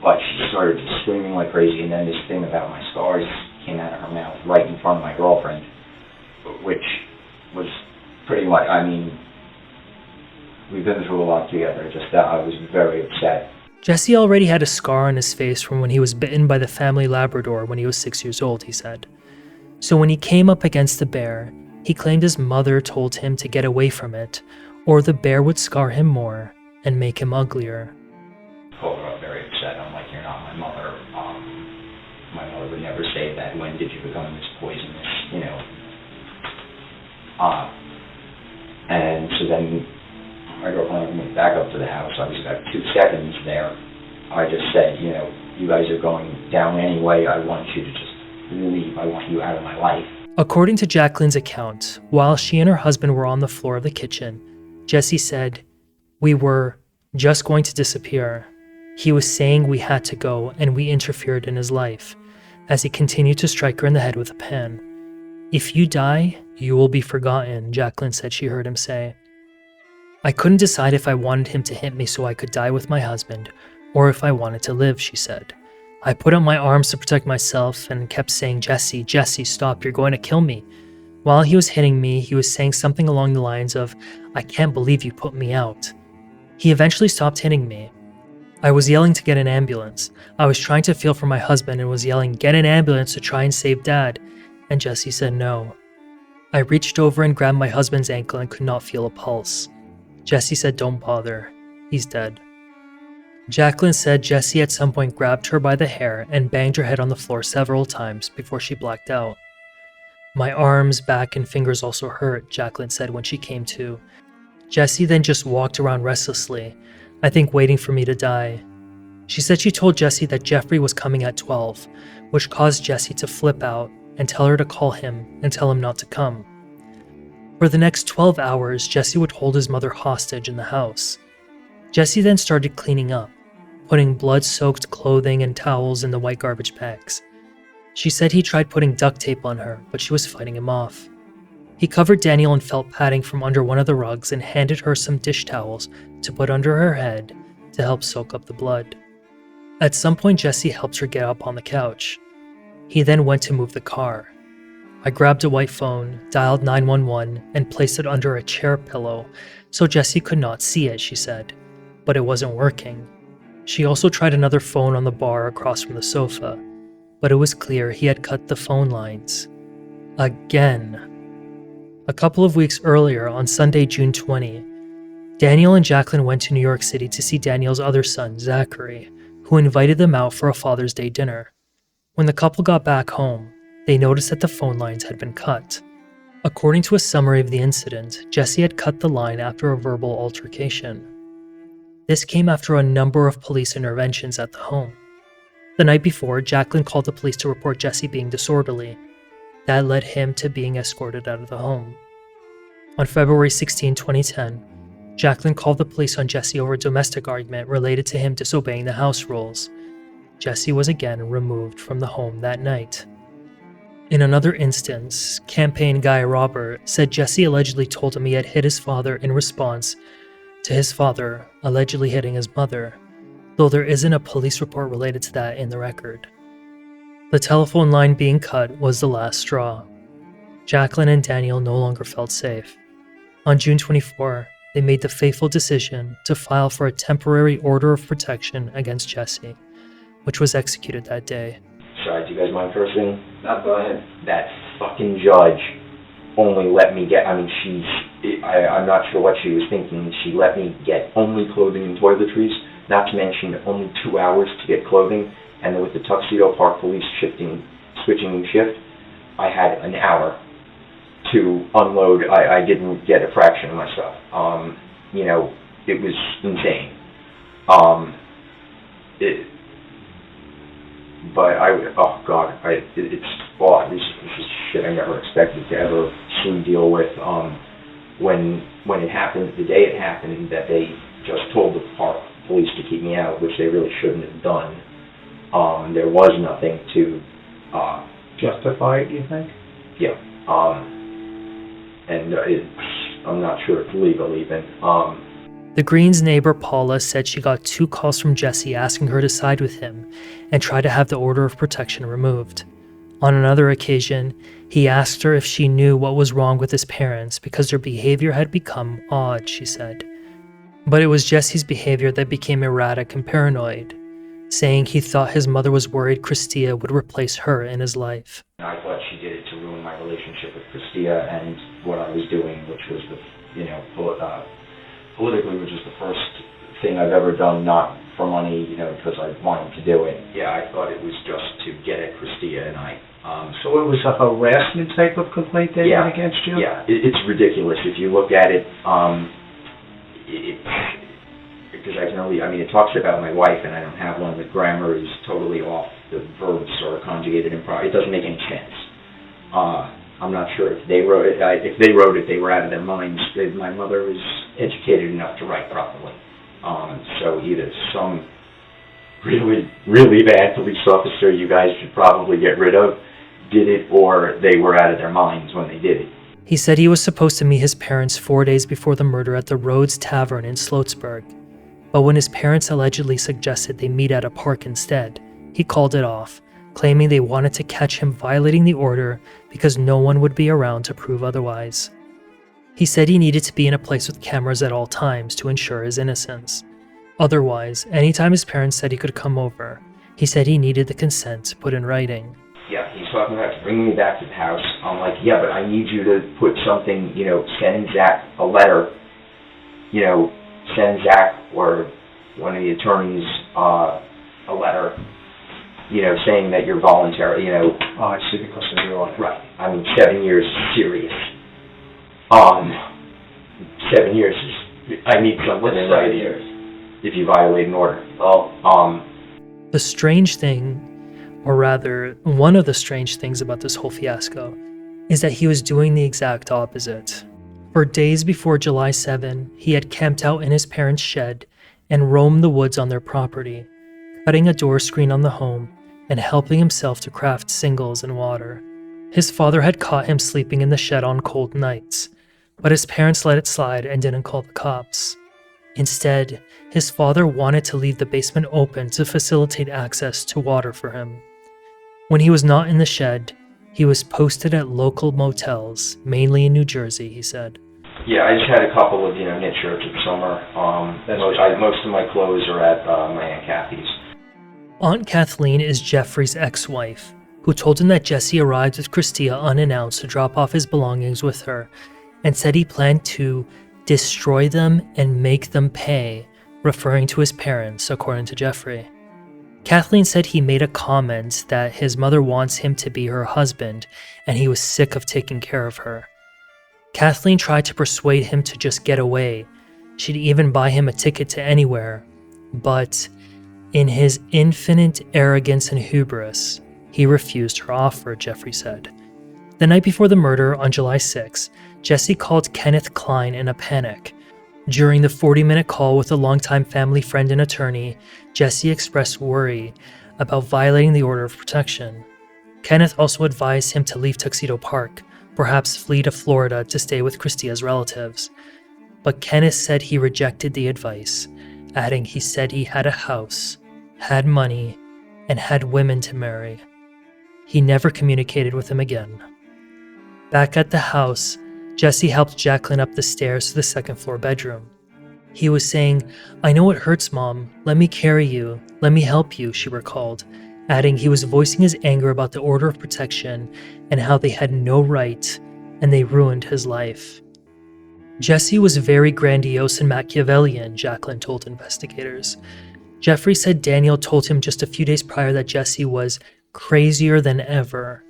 But she started screaming like crazy, and then this thing about my scars came out of her mouth right in front of my girlfriend, which was pretty much, we've been through a lot together. I was very upset. Jesse already had a scar on his face from when he was bitten by the family Labrador when he was 6 years old, he said. So when he came up against the bear, he claimed his mother told him to get away from it, or the bear would scar him more and make him uglier. Called her up very upset. I'm like, you're not my mother. My mother would never say that. When did you become this poisonous, And so then my girlfriend went back up to the house. I was about 2 seconds there. I just said, you guys are going down anyway. I want you to just leave. I want you out of my life. According to Jacqueline's account, while she and her husband were on the floor of the kitchen, Jesse said, "We were just going to disappear." He was saying we had to go, and we interfered in his life, as he continued to strike her in the head with a pan. "If you die, you will be forgotten," Jacqueline said she heard him say. "I couldn't decide if I wanted him to hit me so I could die with my husband, or if I wanted to live," she said. "I put up my arms to protect myself and kept saying, 'Jesse, Jesse, stop, you're going to kill me.' While he was hitting me, he was saying something along the lines of, 'I can't believe you put me out.' He eventually stopped hitting me. I was yelling to get an ambulance. I was trying to feel for my husband and was yelling, 'Get an ambulance to try and save Dad.' And Jesse said no. I reached over and grabbed my husband's ankle and could not feel a pulse. Jesse said, "Don't bother. He's dead." Jacqueline said Jesse at some point grabbed her by the hair and banged her head on the floor several times before she blacked out. "My arms, back, and fingers also hurt," Jacqueline said when she came to. Jesse then just walked around restlessly, I think waiting for me to die. She said she told Jesse that Jeffrey was coming at 12, which caused Jesse to flip out and tell her to call him and tell him not to come. For the next 12 hours, Jesse would hold his mother hostage in the house. Jesse then started cleaning up, putting blood-soaked clothing and towels in the white garbage bags. She said he tried putting duct tape on her, but she was fighting him off. He covered Daniel in felt padding from under one of the rugs and handed her some dish towels to put under her head to help soak up the blood. At some point, Jesse helped her get up on the couch. He then went to move the car. I grabbed a white phone, dialed 911, and placed it under a chair pillow so Jesse could not see it, she said, but it wasn't working. She also tried another phone on the bar across from the sofa, but it was clear he had cut the phone lines. Again. A couple of weeks earlier, on Sunday, June 20, Daniel and Jacqueline went to New York City to see Daniel's other son, Zachary, who invited them out for a Father's Day dinner. When the couple got back home, they noticed that the phone lines had been cut. According to a summary of the incident, Jesse had cut the line after a verbal altercation. This came after a number of police interventions at the home. The night before, Jacqueline called the police to report Jesse being disorderly. That led him to being escorted out of the home. On February 16, 2010, Jacqueline called the police on Jesse over a domestic argument related to him disobeying the house rules. Jesse was again removed from the home that night. In another instance, campaign guy Robert said Jesse allegedly told him he had hit his father in response to his father allegedly hitting his mother, though there isn't a police report related to that in the record. The telephone line being cut was the last straw. Jacqueline and Daniel no longer felt safe. On June 24, they made the fateful decision to file for a temporary order of protection against Jesse, which was executed that day. Sorry, do you guys mind first thing? No, go ahead. That fucking judge only let me get, I'm not sure what she was thinking. She let me get only clothing and toiletries, not to mention only 2 hours to get clothing. And then with the Tuxedo Park police switching shift, I had an hour to unload. I didn't get a fraction of my stuff. It was insane. This is shit I never expected to ever see deal with. When it happened, the day it happened, that they just told the park police to keep me out, which they really shouldn't have done. There was nothing to justify it, you think? Yeah. I'm not sure it's legal even. The Greens' neighbor Paula said she got 2 calls from Jesse asking her to side with him and try to have the order of protection removed. On another occasion, he asked her if she knew what was wrong with his parents because their behavior had become odd, she said. But it was Jesse's behavior that became erratic and paranoid, saying he thought his mother was worried Kristia would replace her in his life. I thought she did it to ruin my relationship with Kristia and what I was doing, which was politically, which is the first thing I've ever done, not for money, because I wanted to do it. Yeah, I thought it was just to get at Kristia and I. So it was a harassment type of complaint they made against you? Yeah, it's ridiculous. If you look at it, because it talks about my wife, and I don't have one. The grammar is totally off. The verbs are conjugated improperly. It doesn't make any sense. I'm not sure if they wrote it. If they wrote it, they were out of their minds. My mother was educated enough to write properly. So either some really, really bad police officer you guys should probably get rid of did it, or they were out of their minds when they did it. He said he was supposed to meet his parents 4 days before the murder at the Rhodes Tavern in Sloatsburg. But when his parents allegedly suggested they meet at a park instead, he called it off, claiming they wanted to catch him violating the order because no one would be around to prove otherwise. He said he needed to be in a place with cameras at all times to ensure his innocence. Otherwise, anytime his parents said he could come over, he said he needed the consent put in writing. Yeah, he's talking about bringing me back to the house. I'm like, yeah, but I need you to put something, send Zach a letter, send Zach or one of the attorneys a letter, saying that you're voluntary, Oh, I see, because of your order. Right. I mean, 7 years is serious. 7 years is, I need something in writing if you violate an order. The strange thing, or rather, one of the strange things about this whole fiasco, is that he was doing the exact opposite. For days before July 7, he had camped out in his parents' shed and roamed the woods on their property, cutting a door screen on the home and helping himself to craft singles and water. His father had caught him sleeping in the shed on cold nights, but his parents let it slide and didn't call the cops. Instead, his father wanted to leave the basement open to facilitate access to water for him. When he was not in the shed, he was posted at local motels, mainly in New Jersey, he said. Yeah, I just had a couple of, knit shirts for summer. Most of my clothes are at my Aunt Kathy's. Aunt Kathleen is Jeffrey's ex-wife, who told him that Jesse arrived with Kristia unannounced to drop off his belongings with her, and said he planned to destroy them and make them pay, referring to his parents, according to Jeffrey. Kathleen said he made a comment that his mother wants him to be her husband, and he was sick of taking care of her. Kathleen tried to persuade him to just get away. She'd even buy him a ticket to anywhere. But in his infinite arrogance and hubris, he refused her offer, Jeffrey said. The night before the murder, on July 6, Jesse called Kenneth Klein in a panic. During the 40-minute call with a longtime family friend and attorney, Jesse expressed worry about violating the order of protection. Kenneth also advised him to leave Tuxedo Park, perhaps flee to Florida to stay with Kristia's relatives. But Kenneth said he rejected the advice, adding he said he had a house, had money, and had women to marry. He never communicated with him again. Back at the house, Jesse helped Jacqueline up the stairs to the second-floor bedroom. He was saying, "I know it hurts, Mom. Let me carry you. Let me help you," she recalled, adding he was voicing his anger about the order of protection and how they had no right and they ruined his life. Jesse was very grandiose and Machiavellian, Jacqueline told investigators. Jeffrey said Daniel told him just a few days prior that Jesse was crazier than ever.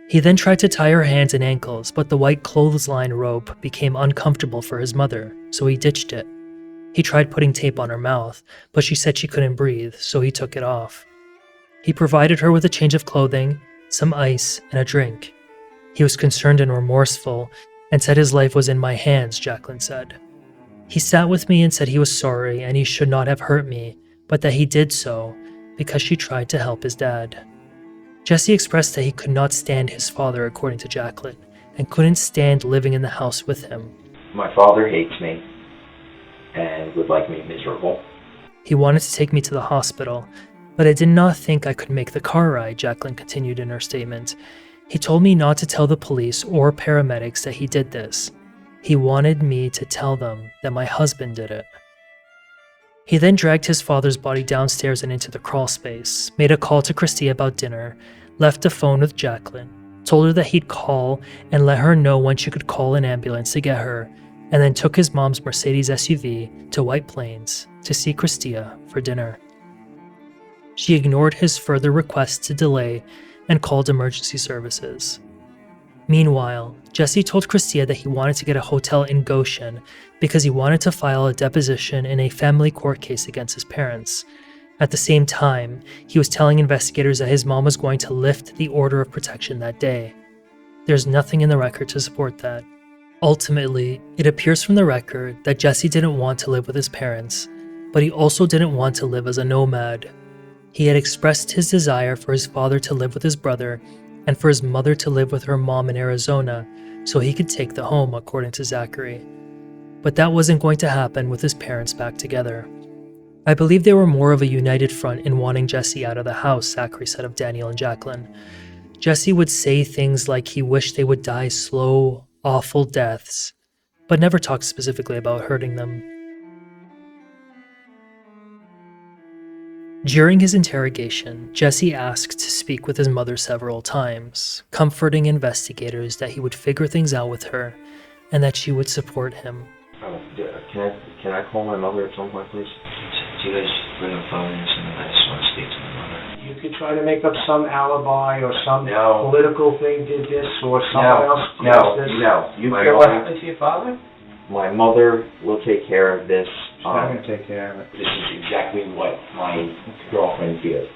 He then tried to tie her hands and ankles, but the white clothesline rope became uncomfortable for his mother, so he ditched it. He tried putting tape on her mouth, but she said she couldn't breathe, so he took it off. He provided her with a change of clothing, some ice, and a drink. He was concerned and remorseful, and said his life was in my hands, Jacqueline said. He sat with me and said he was sorry and he should not have hurt me, but that he did so because she tried to help his dad. Jesse expressed that he could not stand his father, according to Jacqueline, and couldn't stand living in the house with him. My father hates me and would like me miserable. He wanted to take me to the hospital, but I did not think I could make the car ride, Jacqueline continued in her statement. He told me not to tell the police or paramedics that he did this. He wanted me to tell them that my husband did it. He then dragged his father's body downstairs and into the crawlspace, made a call to Kristia about dinner, left a phone with Jacqueline, told her that he'd call and let her know when she could call an ambulance to get her, and then took his mom's Mercedes SUV to White Plains to see Kristia for dinner. She ignored his further requests to delay and called emergency services. Meanwhile, Jesse told Kristia that he wanted to get a hotel in Goshen because he wanted to file a deposition in a family court case against his parents. At the same time, he was telling investigators that his mom was going to lift the order of protection that day. There's nothing in the record to support that. Ultimately, it appears from the record that Jesse didn't want to live with his parents, but he also didn't want to live as a nomad. He had expressed his desire for his father to live with his brother and for his mother to live with her mom in Arizona so he could take the home, according to Zachary. But that wasn't going to happen with his parents back together. I believe they were more of a united front in wanting Jesse out of the house, Zachary said of Daniel and Jacqueline. Jesse would say things like he wished they would die slow, awful deaths, but never talked specifically about hurting them. During his interrogation, Jesse asked to speak with his mother several times, comforting investigators that he would figure things out with her and that she would support him. Can I call my mother at some point, please? Do you guys bring a phone in something? I just want to speak to my mother. You could try to make up some alibi or some political thing did this or someone else caused this. No. You care what happened to your father? My mother will take care of this. She's not going to take care of it. This is exactly what my girlfriend feels.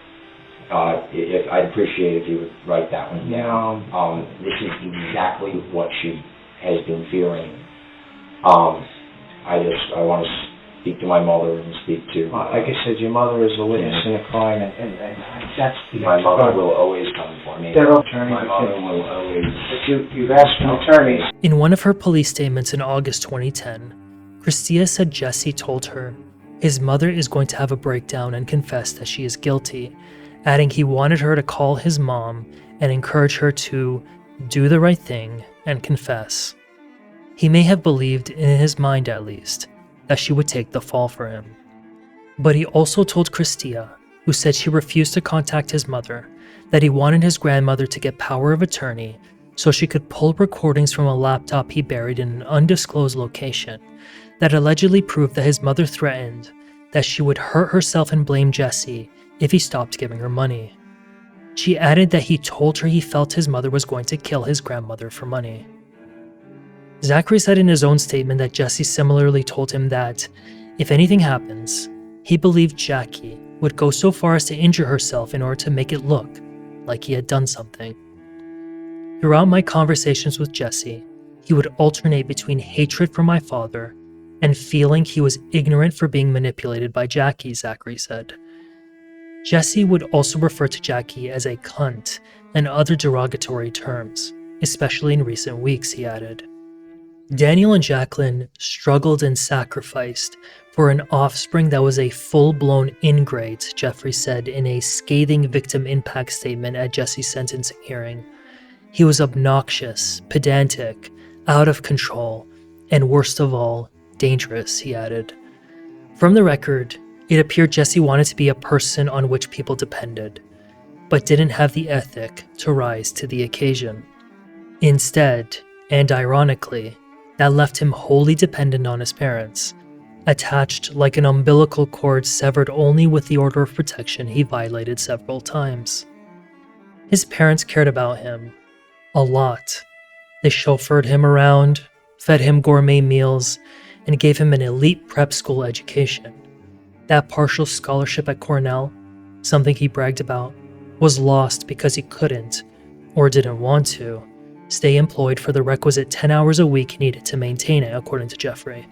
If I'd appreciate if you would write that one down. This is exactly what she has been feeling. I want to speak to my mother and speak to... like I said, your mother is a witness in a crime, and that's... My mother will always come for me. My mother will always... You've asked an attorney. In one of her police statements in August 2010, Kristia said Jesse told her his mother is going to have a breakdown and confess that she is guilty, adding he wanted her to call his mom and encourage her to do the right thing and confess. He may have believed, in his mind at least, that she would take the fall for him. But he also told Kristia, who said she refused to contact his mother, that he wanted his grandmother to get power of attorney so she could pull recordings from a laptop he buried in an undisclosed location that allegedly proved that his mother threatened that she would hurt herself and blame Jesse if he stopped giving her money. She added that he told her he felt his mother was going to kill his grandmother for money. Zachary said in his own statement that Jesse similarly told him that, if anything happens, he believed Jackie would go so far as to injure herself in order to make it look like he had done something. Throughout my conversations with Jesse, he would alternate between hatred for my father and feeling he was ignorant for being manipulated by Jackie, Zachary said. Jesse would also refer to Jackie as a cunt and other derogatory terms, especially in recent weeks, he added. Daniel and Jacqueline struggled and sacrificed for an offspring that was a full-blown ingrate, Jeffrey said in a scathing victim impact statement at Jesse's sentencing hearing. He was obnoxious, pedantic, out of control, and worst of all, dangerous, he added. From the record, it appeared Jesse wanted to be a person on which people depended, but didn't have the ethic to rise to the occasion. Instead, and ironically, that left him wholly dependent on his parents, attached like an umbilical cord severed only with the order of protection he violated several times. His parents cared about him a lot. They chauffeured him around, fed him gourmet meals, and gave him an elite prep school education. That partial scholarship at Cornell, something he bragged about, was lost because he couldn't, or didn't want to, stay employed for the requisite 10 hours a week needed to maintain it, according to Jeffrey.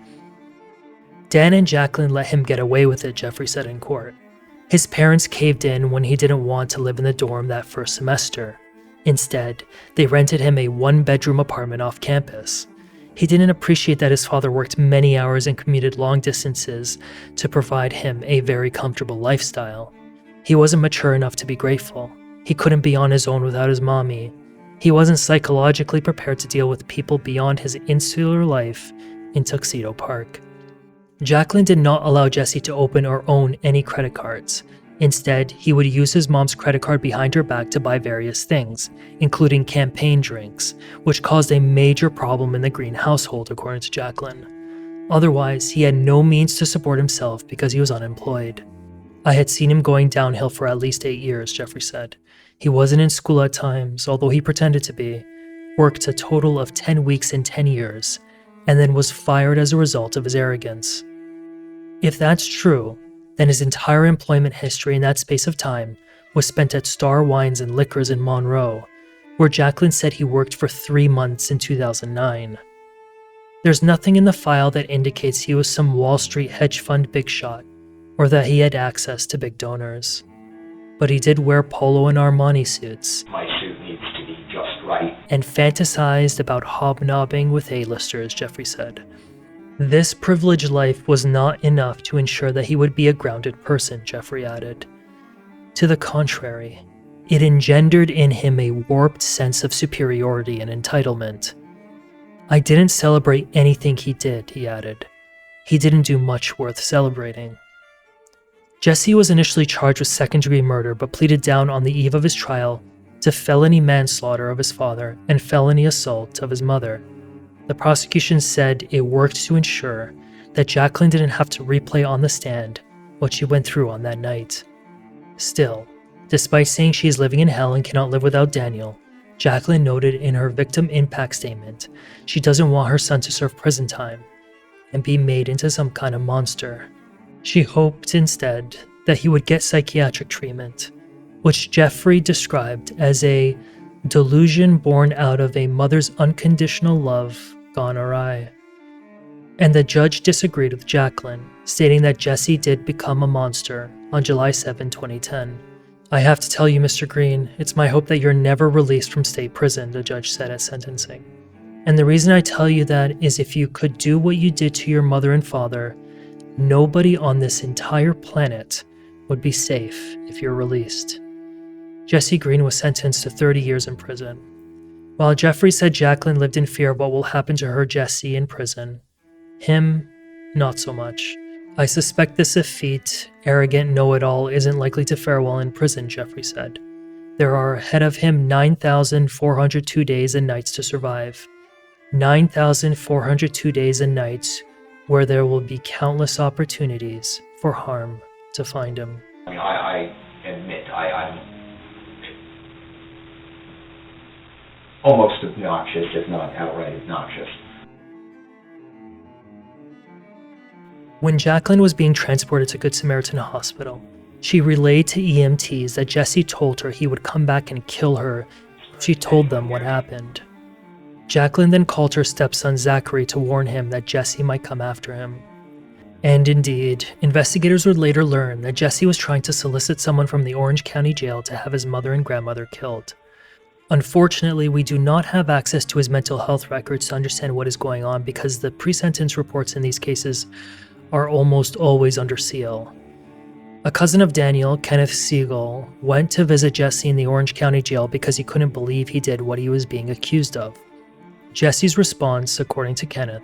Dan and Jacqueline let him get away with it, Jeffrey said in court. His parents caved in when he didn't want to live in the dorm that first semester. Instead, they rented him a one-bedroom apartment off campus. He didn't appreciate that his father worked many hours and commuted long distances to provide him a very comfortable lifestyle. He wasn't mature enough to be grateful. He couldn't be on his own without his mommy. He wasn't psychologically prepared to deal with people beyond his insular life in TUXEDO Park. Jacqueline did not allow Jesse to open or own any credit cards. Instead, he would use his mom's credit card behind her back to buy various things, including campaign drinks, which caused a major problem in the Green household, according to Jacqueline. Otherwise, he had no means to support himself because he was unemployed. I had seen him going downhill for at least 8 years, Jeffrey said. He wasn't in school at times, although he pretended to be, worked a total of 10 weeks in 10 years, and then was fired as a result of his arrogance. If that's true, then his entire employment history in that space of time was spent at Star Wines and Liquors in Monroe, where Jacqueline said he worked for 3 months in 2009. There's nothing in the file that indicates he was some Wall Street hedge fund big shot, or that he had access to big donors. But he did wear polo and Armani suits. My suit needs to be just right. And fantasized about hobnobbing with A-listers, Jeffrey said. This privileged life was not enough to ensure that he would be a grounded person, Jeffrey added. To the contrary, it engendered in him a warped sense of superiority and entitlement. I didn't celebrate anything he did, he added. He didn't do much worth celebrating. Jesse was initially charged with second-degree murder but pleaded down on the eve of his trial to felony manslaughter of his father and felony assault of his mother. The prosecution said it worked to ensure that Jacqueline didn't have to replay on the stand what she went through on that night. Still, despite saying she is living in hell and cannot live without Daniel, Jacqueline noted in her victim impact statement she doesn't want her son to serve prison time and be made into some kind of monster. She hoped instead that he would get psychiatric treatment, which Jeffrey described as a delusion born out of a mother's unconditional love gone awry. And the judge disagreed with Jacqueline, stating that Jesse did become a monster on July 7, 2010. "I have to tell you, Mr. Green, it's my hope that you're never released from state prison," the judge said at sentencing. "And the reason I tell you that is if you could do what you did to your mother and father, nobody on this entire planet would be safe if you're released." Jesse Green was sentenced to 30 years in prison. While Jeffrey said Jacqueline lived in fear of what will happen to her Jesse in prison, him, not so much. "I suspect this effete, arrogant know-it-all isn't likely to fare well in prison," Jeffrey said. "There are ahead of him 9,402 days and nights to survive. 9,402 days and nights where there will be countless opportunities for harm to find him." I admit I'm almost obnoxious, if not outright obnoxious. When Jacqueline was being transported to Good Samaritan Hospital, she relayed to EMTs that Jesse told her he would come back and kill her if she told them what happened. Jacqueline then called her stepson Zachary to warn him that Jesse might come after him. And indeed, investigators would later learn that Jesse was trying to solicit someone from the Orange County Jail to have his mother and grandmother killed. Unfortunately, we do not have access to his mental health records to understand what is going on because the pre-sentence reports in these cases are almost always under seal. A cousin of Daniel, Kenneth Siegel, went to visit Jesse in the Orange County Jail because he couldn't believe he did what he was being accused of. Jesse's response, according to Kenneth,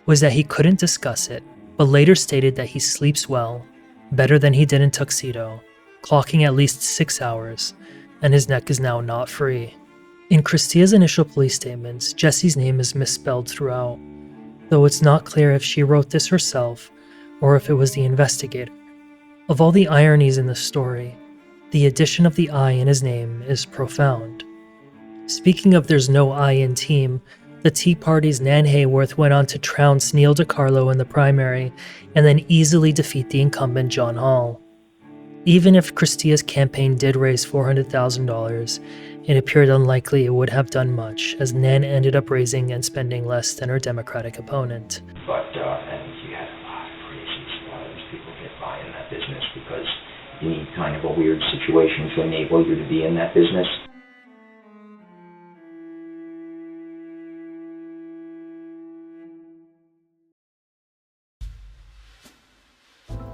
was that he couldn't discuss it, but later stated that he sleeps well, better than he did in Tuxedo, clocking at least 6 hours, and his neck is now not free. In Kristia's initial police statements, Jesse's name is misspelled throughout, though it's not clear if she wrote this herself or if it was the investigator. Of all the ironies in the story, the addition of the I in his name is profound. Speaking of there's no I in team, the Tea Party's Nan Hayworth went on to trounce Neil DiCarlo in the primary and then easily defeat the incumbent John Hall. Even if Kristia's campaign did raise $400,000, it appeared unlikely it would have done much, as Nan ended up raising and spending less than her Democratic opponent. But, and you had a lot of reasons why those people get by in that business, because you need kind of a weird situation to enable you to be in that business.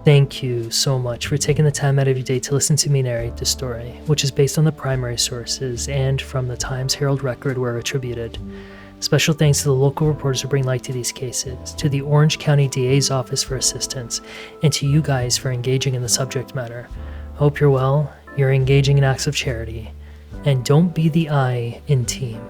Thank you so much for taking the time out of your day to listen to me narrate this story, which is based on the primary sources and from the Times-Herald record where attributed. Special thanks to the local reporters who bring light to these cases, to the Orange County DA's office for assistance, and to you guys for engaging in the subject matter. Hope you're well, you're engaging in acts of charity, and don't be the I in team.